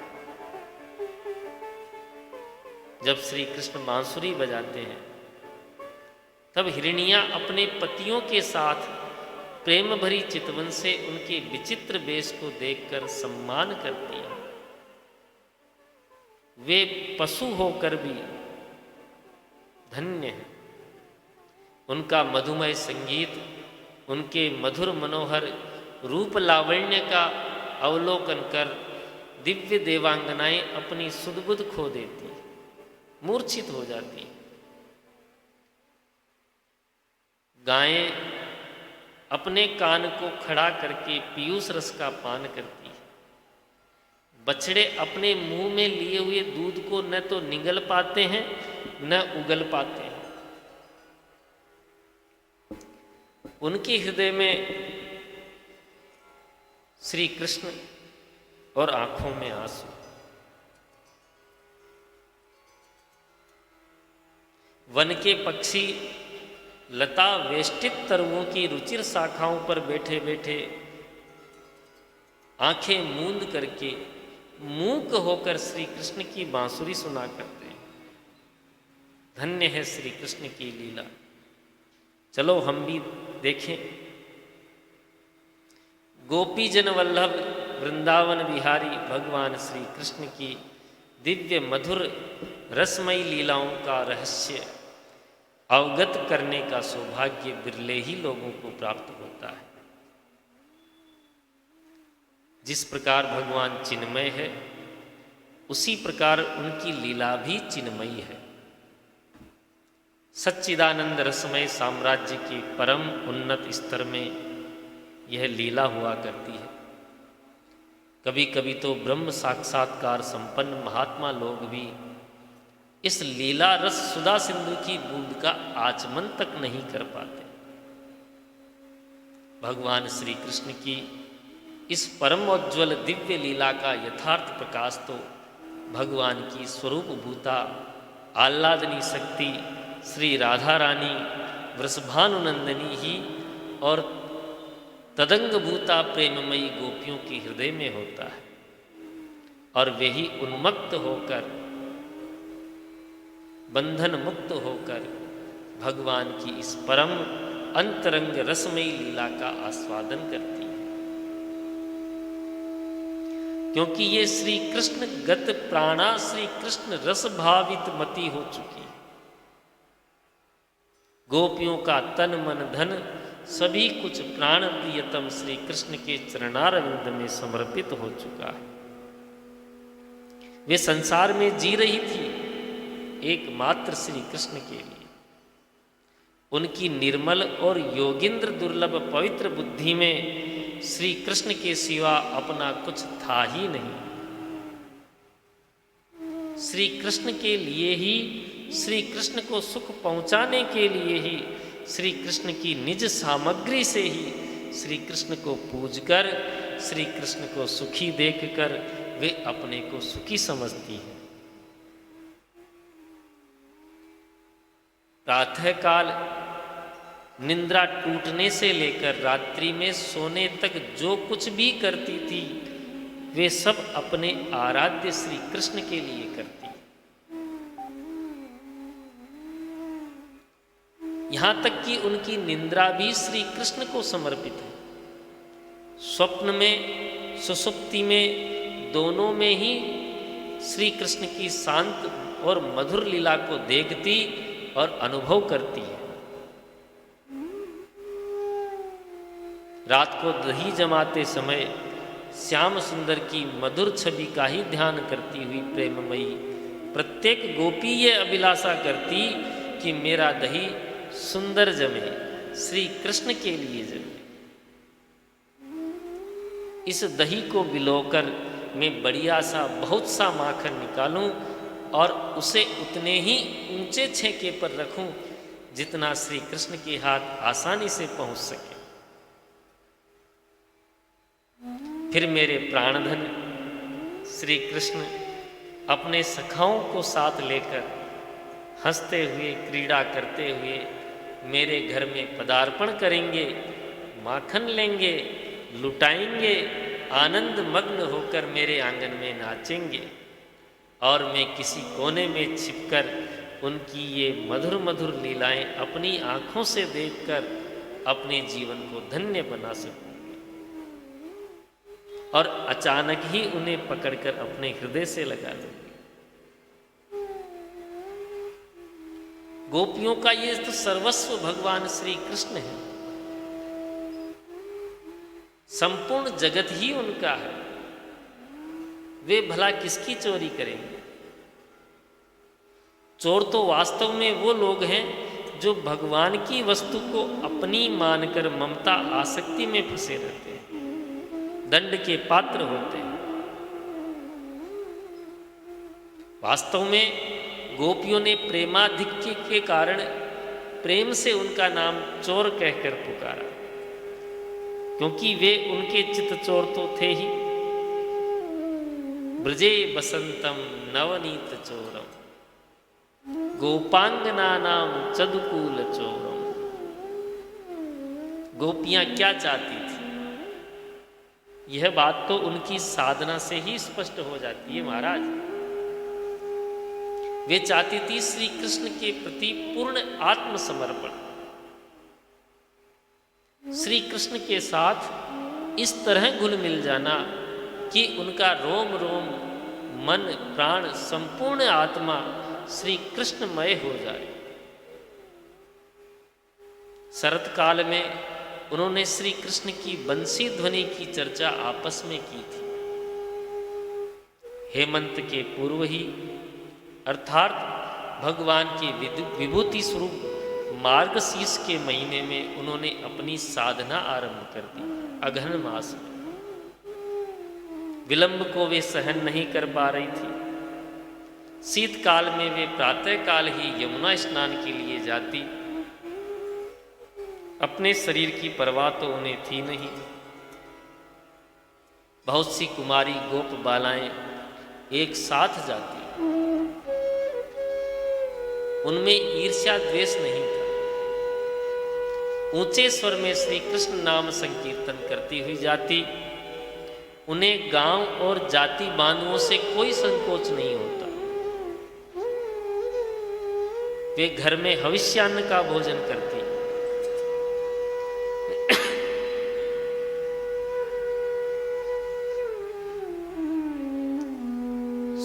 जब श्री कृष्ण बांसुरी बजाते हैं तब हिरनियां अपने पतियों के साथ प्रेम भरी चितवन से उनके विचित्र वेश को देखकर सम्मान करती हैं। वे पशु होकर भी धन्य हैं। उनका मधुमय संगीत, उनके मधुर मनोहर रूप लावण्य का अवलोकन कर दिव्य देवांगनाएं अपनी सुध-बुध खो देती, मूर्छित हो जाती। गायें अपने कान को खड़ा करके पीयूष रस का पान करती है। बछड़े अपने मुंह में लिए हुए दूध को न तो निगल पाते हैं न उगल पाते हैं। उनके हृदय में श्री कृष्ण और आंखों में आंसू। वन के पक्षी लता वेष्टित तरुओं की रुचिर शाखाओं पर बैठे बैठे आंखें मूंद करके मूक होकर श्री कृष्ण की बांसुरी सुना करते हैं। धन्य है श्री कृष्ण की लीला। चलो हम भी देखें। गोपी जन वल्लभ वृंदावन बिहारी भगवान श्री कृष्ण की दिव्य मधुर रसमयी लीलाओं का रहस्य अवगत करने का सौभाग्य बिरले ही लोगों को प्राप्त होता है। जिस प्रकार भगवान चिन्मय है उसी प्रकार उनकी लीला भी चिन्मयी है। सच्चिदानंद रसमय साम्राज्य के परम उन्नत स्तर में यह लीला हुआ करती है। कभी कभी तो ब्रह्म साक्षात्कार संपन्न महात्मा लोग भी इस लीला रस सुधा सिंधु की बूंद का आचमन तक नहीं कर पाते। भगवान श्री कृष्ण की इस परमोज्ज्वल दिव्य लीला का यथार्थ प्रकाश तो भगवान की स्वरूप भूता आह्लादनी शक्ति श्री राधा रानी वृषभानुनंदिनी ही और तदंग भूता प्रेममयी गोपियों के हृदय में होता है और वे ही उन्मत्त होकर बंधन मुक्त होकर भगवान की इस परम अंतरंग रसमयी लीला का आस्वादन करती है। क्योंकि ये श्री कृष्ण गत प्राणा श्री कृष्ण रस भावित मति हो चुकी है। गोपियों का तन मन धन सभी कुछ प्राण प्रियतम श्री कृष्ण के चरणारविंद में समर्पित हो चुका है। वे संसार में जी रही थी एकमात्र श्री कृष्ण के लिए। उनकी निर्मल और योगिंद्र दुर्लभ पवित्र बुद्धि में श्री कृष्ण के सिवा अपना कुछ था ही नहीं। श्री कृष्ण के लिए ही, श्री कृष्ण को सुख पहुंचाने के लिए ही, श्री कृष्ण की निज सामग्री से ही श्री कृष्ण को पूजकर, श्री कृष्ण को सुखी देखकर वे अपने को सुखी समझती हैं। प्रातःकाल निंद्रा टूटने से लेकर रात्रि में सोने तक जो कुछ भी करती थी वे सब अपने आराध्य श्री कृष्ण के लिए करती। यहां तक कि उनकी निंद्रा भी श्री कृष्ण को समर्पित है। स्वप्न में, सुषुप्ति में, दोनों में ही श्री कृष्ण की शांत और मधुर लीला को देखती और अनुभव करती है। रात को दही जमाते समय श्याम सुंदर की मधुर छवि का ही ध्यान करती हुई प्रेममयी प्रत्येक गोपी ये अभिलाषा करती कि मेरा दही सुंदर जमे, श्री कृष्ण के लिए जमे। इस दही को बिलोकर मैं बढ़िया सा बहुत सा माखन निकालूं और उसे उतने ही ऊंचे छेके पर रखूं जितना श्री कृष्ण के हाथ आसानी से पहुंच सके। फिर मेरे प्राणधन श्री कृष्ण अपने सखाओं को साथ लेकर हंसते हुए क्रीड़ा करते हुए मेरे घर में पदार्पण करेंगे, माखन लेंगे, लुटाएंगे, आनंद मग्न होकर मेरे आंगन में नाचेंगे और मैं किसी कोने में छिपकर उनकी ये मधुर मधुर लीलाएं अपनी आँखों से देखकर अपने जीवन को धन्य बना सकूं और अचानक ही उन्हें पकड़कर अपने हृदय से लगा लूंगी। गोपियों का ये तो सर्वस्व भगवान श्री कृष्ण है, संपूर्ण जगत ही उनका है। वे भला किसकी चोरी करेंगे? चोर तो वास्तव में वो लोग हैं जो भगवान की वस्तु को अपनी मानकर ममता आसक्ति में फंसे रहते हैं, दंड के पात्र होते हैं। वास्तव में गोपियों ने प्रेमाधिक्य के कारण प्रेम से उनका नाम चोर कहकर पुकारा, क्योंकि वे उनके चित्त चोर तो थे ही। ब्रजे बसंतम नवनीत चोरम गोपांगना नाम चदुकूल चोरम। गोपियां क्या चाहती थी, यह बात तो उनकी साधना से ही स्पष्ट हो जाती है महाराज। वे चाहती थी श्री कृष्ण के प्रति पूर्ण आत्मसमर्पण, श्री कृष्ण के साथ इस तरह घुल मिल जाना कि उनका रोम रोम, मन, प्राण, संपूर्ण आत्मा श्री कृष्णमय हो जाए। शरत काल में उन्होंने श्री कृष्ण की बंसी ध्वनि की चर्चा आपस में की थी। हेमंत के पूर्व ही अर्थात भगवान के विभूति स्वरूप मार्गशीर्ष के महीने में उन्होंने अपनी साधना आरंभ कर दी। अगहन मास में विलंब को वे सहन नहीं कर पा रही थी। शीतकाल में वे प्रातः काल ही यमुना स्नान के लिए जाती। अपने शरीर की परवाह तो उन्हें थी नहीं। बहुत सी कुमारी गोप बालाएं एक साथ जाती, उनमें ईर्ष्या द्वेष नहीं था। ऊंचे स्वर में श्री कृष्ण नाम संकीर्तन करती हुई जाती। उन्हें गांव और जाति बांधुओं से कोई संकोच नहीं होता। वे घर में हविष्यान्न का भोजन करती।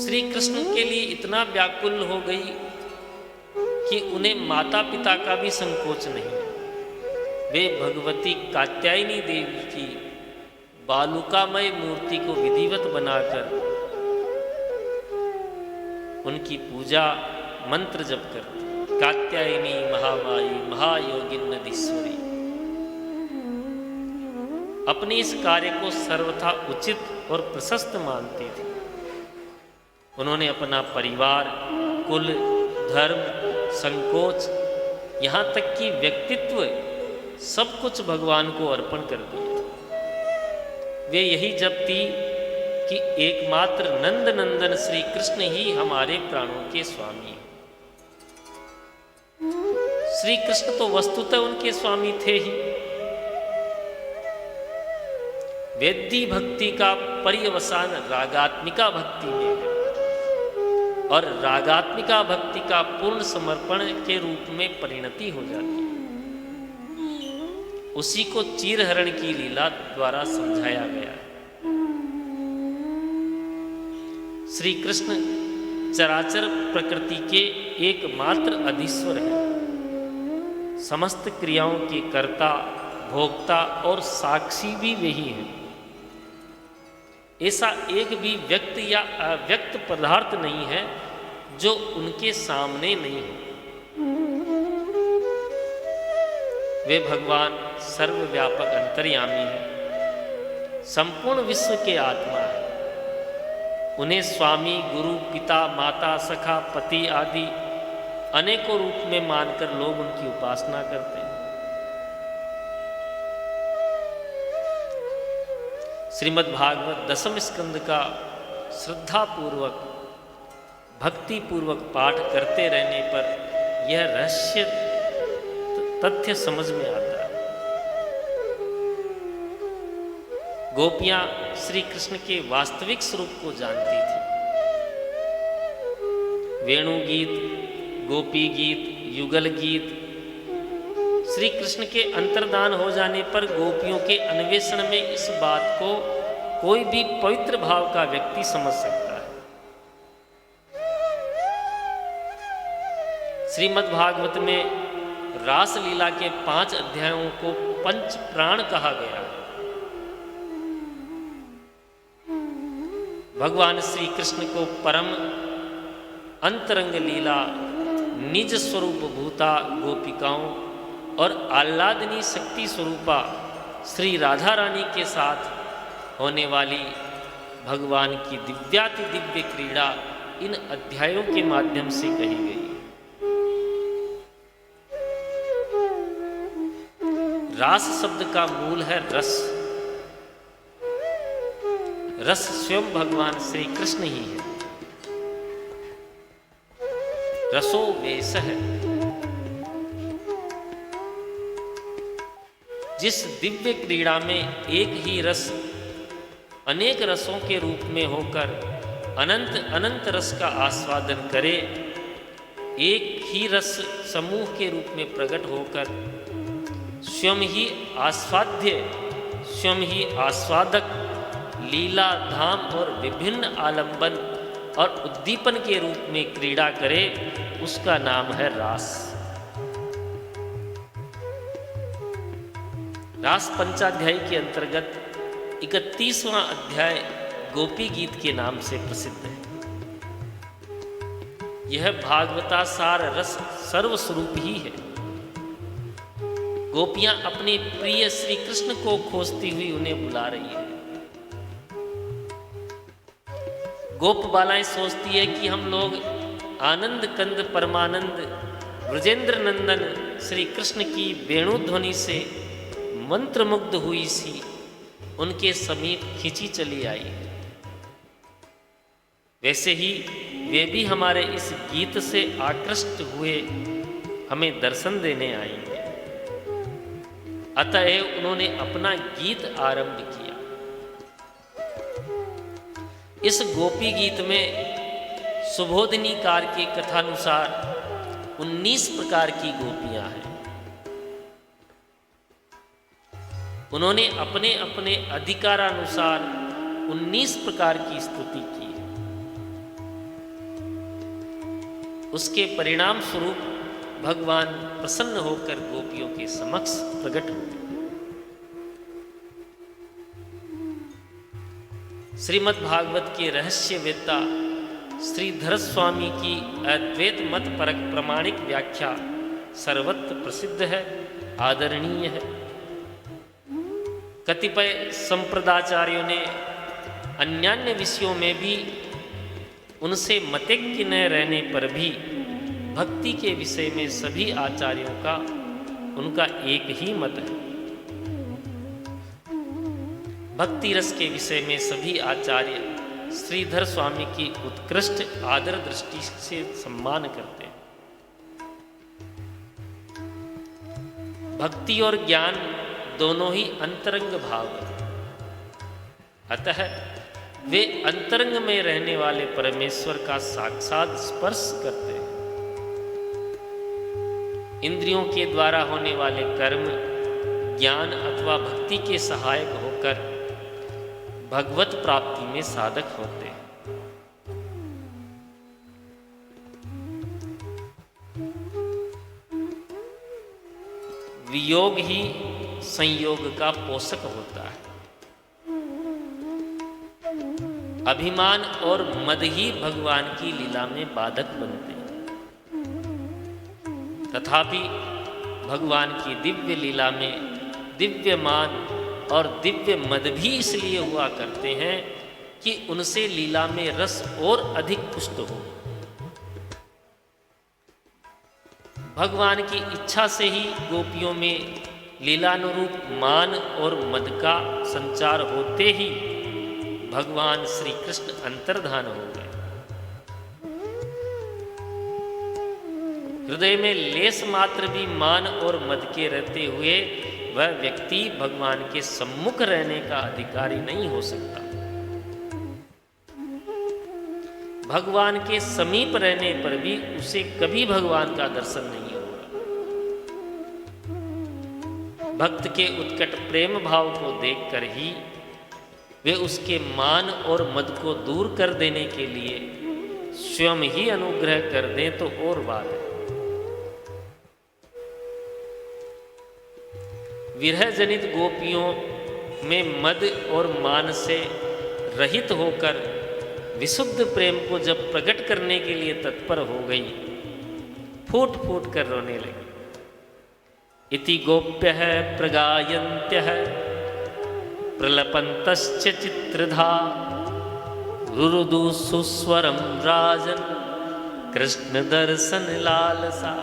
श्री कृष्ण के लिए इतना व्याकुल हो गई कि उन्हें माता पिता का भी संकोच नहीं। वे भगवती कात्यायनी देवी की बालुकामय मूर्ति को विधिवत बनाकर उनकी पूजा मंत्र जप करती। कात्यायनी महामाई महायोगिन नदीश्वरी। अपने इस कार्य को सर्वथा उचित और प्रशस्त मानती थी। उन्होंने अपना परिवार, कुल, धर्म, संकोच, यहाँ तक कि व्यक्तित्व सब कुछ भगवान को अर्पण कर दिया। वे यही जपती कि एकमात्र नंद नंदन श्री कृष्ण ही हमारे प्राणों के स्वामी हैं। श्री कृष्ण तो वस्तुतः उनके स्वामी थे ही। वेदी भक्ति का पर्यवसान रागात्मिका भक्ति में है और रागात्मिका भक्ति का पूर्ण समर्पण के रूप में परिणति हो जाती है। उसी को चीरहरण की लीला द्वारा समझाया गया है। श्री कृष्ण चराचर प्रकृति के एकमात्र अधीश्वर है। समस्त क्रियाओं के कर्ता, भोक्ता और साक्षी भी वही है। ऐसा एक भी व्यक्त या अव्यक्त पदार्थ नहीं है जो उनके सामने नहीं हो। वे भगवान सर्वव्यापक अंतर्यामी है, संपूर्ण विश्व के आत्मा है। उन्हें स्वामी, गुरु, पिता, माता, सखा, पति आदि अनेकों रूप में मानकर लोग उनकी उपासना करते हैं। श्रीमद् भागवत दसम स्कंद का श्रद्धापूर्वक, भक्तिपूर्वक पाठ करते रहने पर यह रहस्य तथ्य समझ में आता है। गोपियां श्री कृष्ण के वास्तविक स्वरूप को जानती थी। वेणु गीत, गोपी गीत, युगल गीत, श्री कृष्ण के अंतर्धान हो जाने पर गोपियों के अन्वेषण में इस बात को कोई भी पवित्र भाव का व्यक्ति समझ सकता है। श्रीमद् भागवत में रास लीला के 5 अध्यायों को पंच प्राण कहा गया है। भगवान श्री कृष्ण को परम अंतरंग लीला, निज स्वरूप भूता गोपिकाओं और आह्लादनी शक्ति स्वरूपा श्री राधा रानी के साथ होने वाली भगवान की दिव्याति दिव्य क्रीड़ा इन अध्यायों के माध्यम से कही गई। रास शब्द का मूल है रस। रस स्वयं भगवान श्री कृष्ण ही है। रसो वेश है। जिस दिव्य क्रीड़ा में एक ही रस अनेक रसों के रूप में होकर अनंत अनंत रस का आस्वादन करे, एक ही रस समूह के रूप में प्रकट होकर स्वयं ही आस्वाद्य, स्वयं ही आस्वादक, लीला धाम और विभिन्न आलंबन और उद्दीपन के रूप में क्रीड़ा करे, उसका नाम है रास। रास पंचाध्यायी के अंतर्गत 31वां अध्याय गोपी गीत के नाम से प्रसिद्ध है। यह भागवतासार रस सर्वस्वरूप ही है। गोपियां अपने प्रिय श्री कृष्ण को खोजती हुई उन्हें बुला रही है। गोप बालाएं सोचती है कि हम लोग आनंद कंद परमानंद ब्रजेंद्र नंदन श्री कृष्ण की वेणु ध्वनि से मंत्रमुग्ध हुई सी उनके समीप खिंची चली आई। वैसे ही वे भी हमारे इस गीत से आकृष्ट हुए हमें दर्शन देने आएंगे। अतएव उन्होंने अपना गीत आरंभ किया। इस गोपी गीत में सुबोधिनीकार के कथानुसार 19 प्रकार की गोपियां हैं। उन्होंने अपने अपने अधिकारानुसार 19 प्रकार की स्तुति की। उसके परिणाम स्वरूप भगवान प्रसन्न होकर गोपियों के समक्ष प्रकट हुए। श्रीमद् भागवत के रहस्यवेत्ता श्रीधर स्वामी की अद्वैत मत परक प्रमाणिक व्याख्या सर्वत्र प्रसिद्ध है, आदरणीय है। कतिपय संप्रदाचार्यों ने अन्यान्य विषयों में भी उनसे मतैक्य न रहने पर भी भक्ति के विषय में सभी आचार्यों का उनका एक ही मत है। भक्ति रस के विषय में सभी आचार्य श्रीधर स्वामी की उत्कृष्ट आदर दृष्टि से सम्मान करते हैं। भक्ति और ज्ञान दोनों ही अंतरंग भाव है। अतः वे अंतरंग में रहने वाले परमेश्वर का साक्षात स्पर्श करते हैं। इंद्रियों के द्वारा होने वाले कर्म ज्ञान अथवा भक्ति के सहायक होकर भगवत प्राप्ति में साधक होते हैं। वियोग ही संयोग का पोषक होता है। अभिमान और मद ही भगवान की लीला में बाधक बनते हैं। तथापि भगवान की दिव्य लीला में दिव्य मान और दिव्य मद भी इसलिए हुआ करते हैं कि उनसे लीला में रस और अधिक पुष्ट हो। भगवान की इच्छा से ही गोपियों में लीलानुरूप मान और मद का संचार होते ही भगवान श्री कृष्ण अंतर्धान हो गए। हृदय में लेस मात्र भी मान और मद के रहते हुए वह व्यक्ति भगवान के सम्मुख रहने का अधिकारी नहीं हो सकता। भगवान के समीप रहने पर भी उसे कभी भगवान का दर्शन नहीं होगा। भक्त के उत्कट प्रेम भाव को देखकर ही वे उसके मान और मद को दूर कर देने के लिए स्वयं ही अनुग्रह कर दें तो और बात है। विरह जनित गोपियों में मद और मान से रहित होकर विशुद्ध प्रेम को जब प्रकट करने के लिए तत्पर हो गई, फूट फूट कर रोने लगी। इति गोप्य है प्रगायन्त्य है प्रलपन्तश्च चित्रधा रुरुदु सुस्वरम राजन कृष्ण दर्शन लालसा।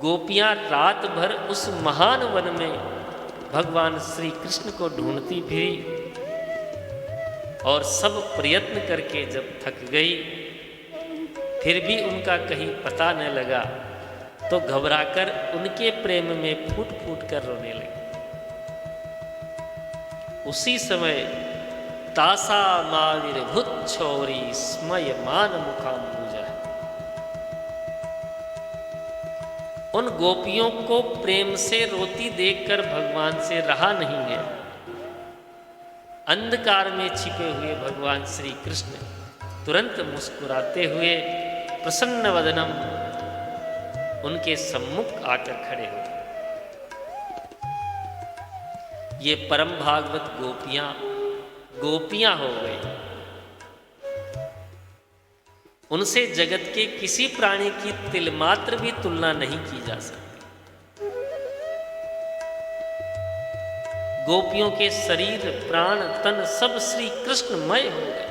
गोपियां रात भर उस महान वन में भगवान श्री कृष्ण को ढूंढती फिरी और सब प्रयत्न करके जब थक गई, फिर भी उनका कहीं पता न लगा तो घबराकर उनके प्रेम में फूट फूट कर रोने लगी। उसी समय तासा माविर्भुत छौरी स्मयमान मुखाम्बुज। उन गोपियों को प्रेम से रोती देखकर भगवान से रहा नहीं गया। अंधकार में छिपे हुए भगवान श्री कृष्ण तुरंत मुस्कुराते हुए प्रसन्न वदनम उनके सम्मुख आकर खड़े हुए। ये परम भागवत गोपियां हो गई। उनसे जगत के किसी प्राणी की तिलमात्र भी तुलना नहीं की जा सकती। गोपियों के शरीर प्राण तन सब श्री कृष्णमय हो गए।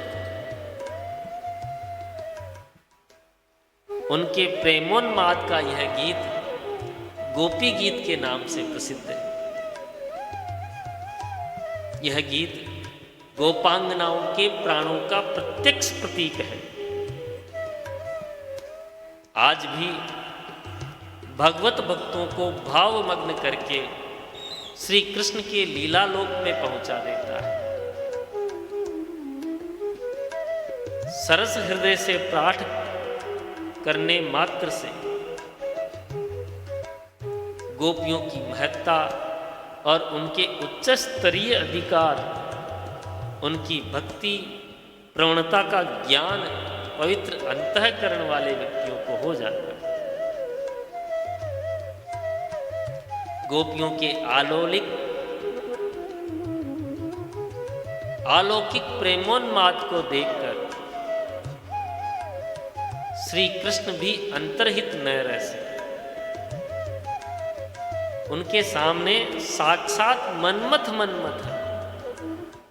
उनके प्रेमोन्माद का यह गीत गोपी गीत के नाम से प्रसिद्ध है। यह गीत गोपांगनाओं के प्राणों का प्रत्यक्ष प्रतीक है। आज भी भगवत भक्तों को भावमग्न करके श्री कृष्ण के लीला लोक में पहुंचा देता है। सरस हृदय से पाठ करने मात्र से गोपियों की महत्ता और उनके उच्च स्तरीय अधिकार, उनकी भक्ति प्रवणता का ज्ञान पवित्र अंतःकरण वाले व्यक्तियों को हो जाता है। गोपियों के अलौकिक प्रेमोन्माद को देखकर श्री कृष्ण भी अंतर्हित न रह सके। उनके सामने साक्षात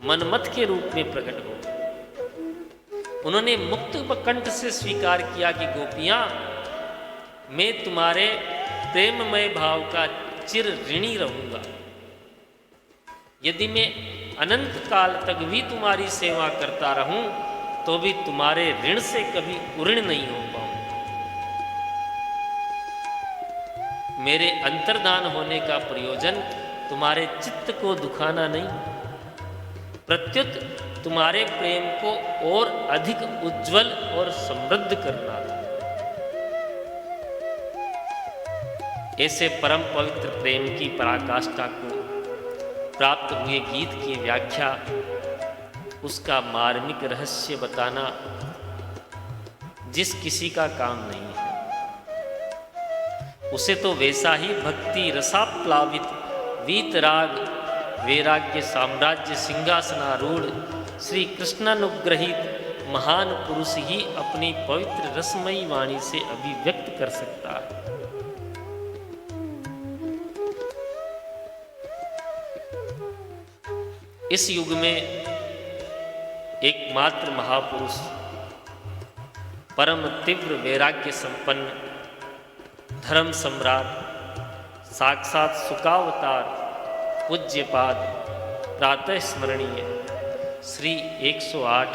मनमथ के रूप में प्रकट हो। उन्होंने मुक्त कंठ से स्वीकार किया कि गोपियां, मैं तुम्हारे प्रेममय भाव का चिर ऋणी रहूंगा। यदि मैं अनंत काल तक भी तुम्हारी सेवा करता रहूं तो भी तुम्हारे ऋण से कभी उऋण नहीं हो पाऊं। मेरे अंतर्धान होने का प्रयोजन तुम्हारे चित्त को दुखाना नहीं, प्रत्युत तुम्हारे प्रेम को और अधिक उज्जवल और समृद्ध करना था। ऐसे परम पवित्र प्रेम की पराकाष्ठा को प्राप्त हुए गीत की व्याख्या, उसका मार्मिक रहस्य बताना जिस किसी का काम नहीं है, उसे तो वैसा ही भक्ति रसाप्लावित वीतराग वैराग्य साम्राज्य सिंहासनारूढ़ श्री कृष्णानुग्रहित महान पुरुष ही अपनी पवित्र रसमयी वाणी से अभिव्यक्त कर सकता है। इस युग में एकमात्र महापुरुष, परम तीव्र वैराग्य संपन्न धर्म सम्राट, साक्षात सुखावतार पूज्यपाद प्रातः स्मरणीय श्री 108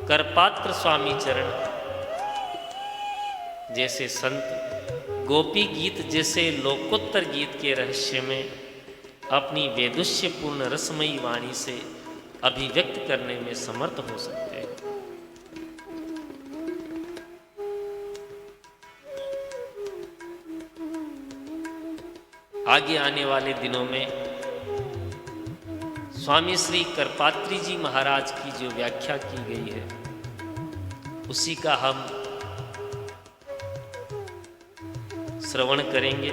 करपात्र स्वामी चरण जैसे संत गोपी गीत जैसे लोकोत्तर गीत के रहस्य में अपनी वेदुष्यपूर्ण रसमयी वाणी से अभिव्यक्त करने में समर्थ हो सकते हैं। आगे आने वाले दिनों में स्वामी श्री करपात्री जी महाराज की जो व्याख्या की गई है उसी का हम श्रवण करेंगे।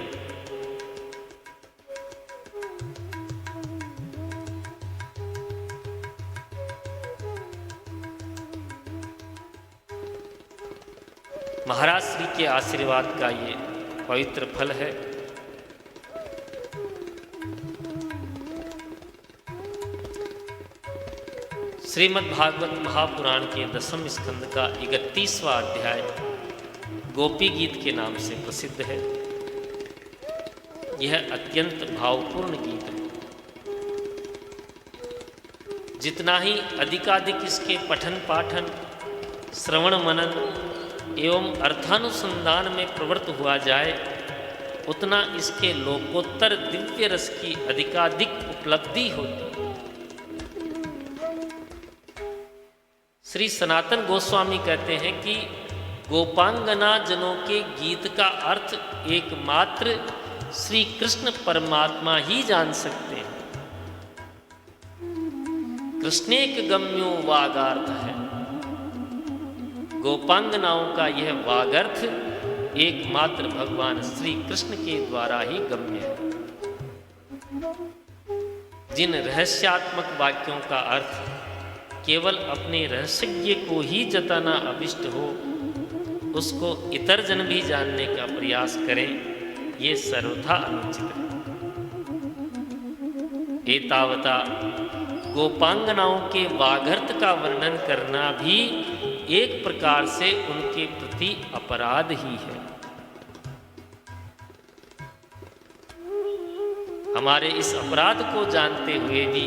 महाराज श्री के आशीर्वाद का ये पवित्र फल है। श्रीमद् भागवत महापुराण के 10वें स्कंद का 31वां अध्याय गोपी गीत के नाम से प्रसिद्ध है। यह अत्यंत भावपूर्ण गीत है। जितना ही अधिकाधिक इसके पठन पाठन, श्रवण मनन एवं अर्थानुसंधान में प्रवृत्त हुआ जाए उतना इसके लोकोत्तर दिव्य रस की अधिकाधिक उपलब्धि होती है। श्री सनातन गोस्वामी कहते हैं कि गोपांगना जनों के गीत का अर्थ एकमात्र श्री कृष्ण परमात्मा ही जान सकते हैं। कृष्णेक गम्यो वागार्थ है। गोपांगनाओं का यह वागर्थ एकमात्र भगवान श्री कृष्ण के द्वारा ही गम्य है। जिन रहस्यात्मक वाक्यों का अर्थ केवल अपने रहस्यज्ञ को ही जताना अभिष्ट हो उसको इतर जन भी जानने का प्रयास करें, ये सर्वथा अनुचित है। एतावता गोपांगनाओं के वागर्थ का वर्णन करना भी एक प्रकार से उनके प्रति अपराध ही है। हमारे इस अपराध को जानते हुए भी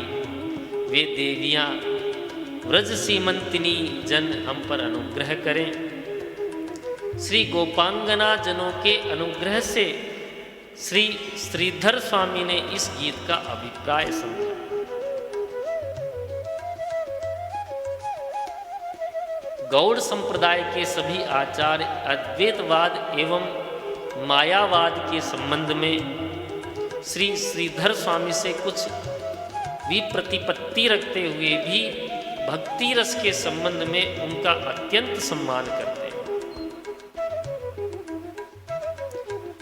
वे देवियां व्रज सीमंतिनी जन हम पर अनुग्रह करें। श्री गोपांगना जनों के अनुग्रह से श्री श्रीधर स्वामी ने इस गीत का अभिप्राय समझा। गौड़ संप्रदाय के सभी आचार्य अद्वैतवाद एवं मायावाद के संबंध में श्री श्रीधर स्वामी से कुछ विप्रतिपत्ति रखते हुए भी भक्ति रस के संबंध में उनका अत्यंत सम्मान करते हैं।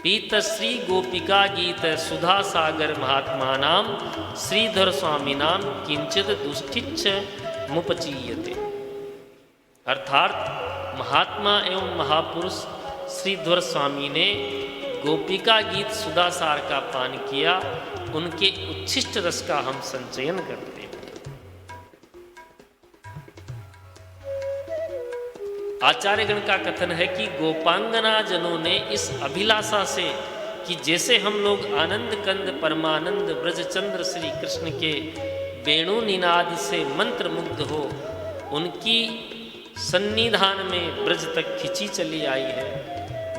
पीतश्री गोपिका गीत सुधा सागर महात्मा नाम श्रीधर स्वामी नाम किंचित दुष्टिच्छ मुपचीयते। अर्थात महात्मा एवं महापुरुष श्रीधर स्वामी ने गोपिका गीत सुधासार का पान किया, उनके उच्छिष्ट रस का हम संचयन करते हैं। आचार्यगण का कथन है कि गोपांगना जनों ने इस अभिलाषा से कि जैसे हम लोग आनंद कंद परमानंद ब्रजचंद्र श्री कृष्ण के वेणु निनाद से मंत्र मुग्ध हो उनकी सन्निधान में ब्रज तक खिंची चली आई है,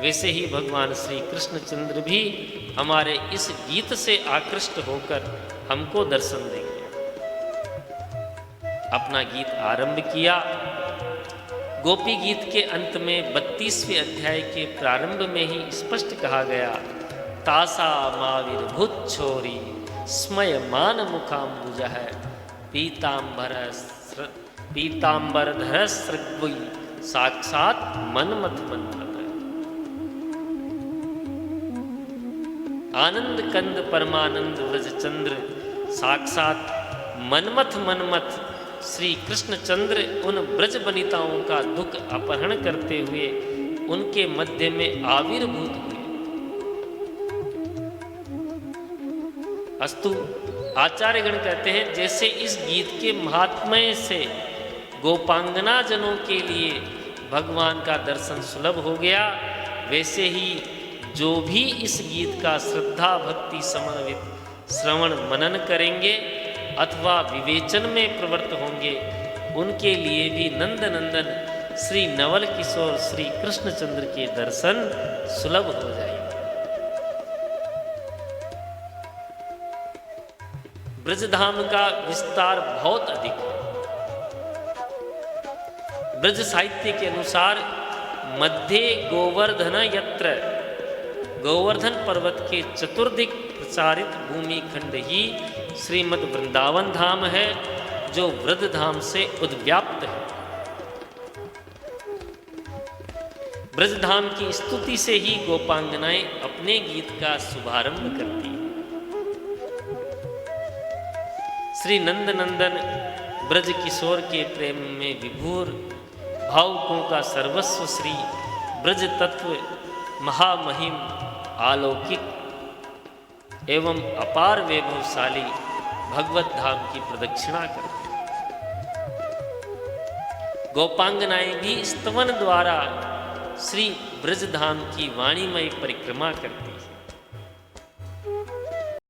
वैसे ही भगवान श्री कृष्णचंद्र भी हमारे इस गीत से आकृष्ट होकर हमको दर्शन देंगे। अपना गीत आरंभ किया। गोपी गीत के अंत में 32वें अध्याय के प्रारंभ में ही स्पष्ट कहा गया, तासा माविर्भुच्छोरी स्मयमान मुखाम्बुज है पीतांबरधर सृग्वी साक्षात मनमथ मनमथ। आनंद कंद परमानंद ब्रजचंद्र साक्षात मनमथ मनमथ श्री कृष्णचंद्र उन ब्रज वनिताओं का दुख अपहरण करते हुए उनके मध्य में आविर्भूत हुए। अस्तु आचार्यगण कहते हैं जैसे इस गीत के महात्म्य से गोपांगना जनों के लिए भगवान का दर्शन सुलभ हो गया, वैसे ही जो भी इस गीत का श्रद्धा भक्ति समन्वित श्रवण मनन करेंगे अथवा विवेचन में प्रवृत्त होंगे, उनके लिए भी नंद नंदन श्री नवल किशोर श्री कृष्णचंद्र के दर्शन सुलभ हो जाएंगे। ब्रजधाम का विस्तार बहुत अधिक है। ब्रज साहित्य के अनुसार मध्य गोवर्धन यत्र, गोवर्धन पर्वत के चतुर्दिक प्रसारित भूमि खंड ही श्रीमद् वृंदावन धाम है, जो वृद्धधाम से उद्व्याप्त है। ब्रजधाम की स्तुति से ही गोपांगनाएं अपने गीत का शुभारंभ करती हैं। श्री नंद नंदन ब्रज किशोर के प्रेम में विभोर, भावुकों का सर्वस्व श्री ब्रज तत्व महामहिम अलौकिक एवं अपार वैभवशाली भगवत धाम की प्रदक्षिणा करते हैं। गोपांगनाएं भी स्तवन द्वारा श्री ब्रजधाम की वाणीमय परिक्रमा करती हैं।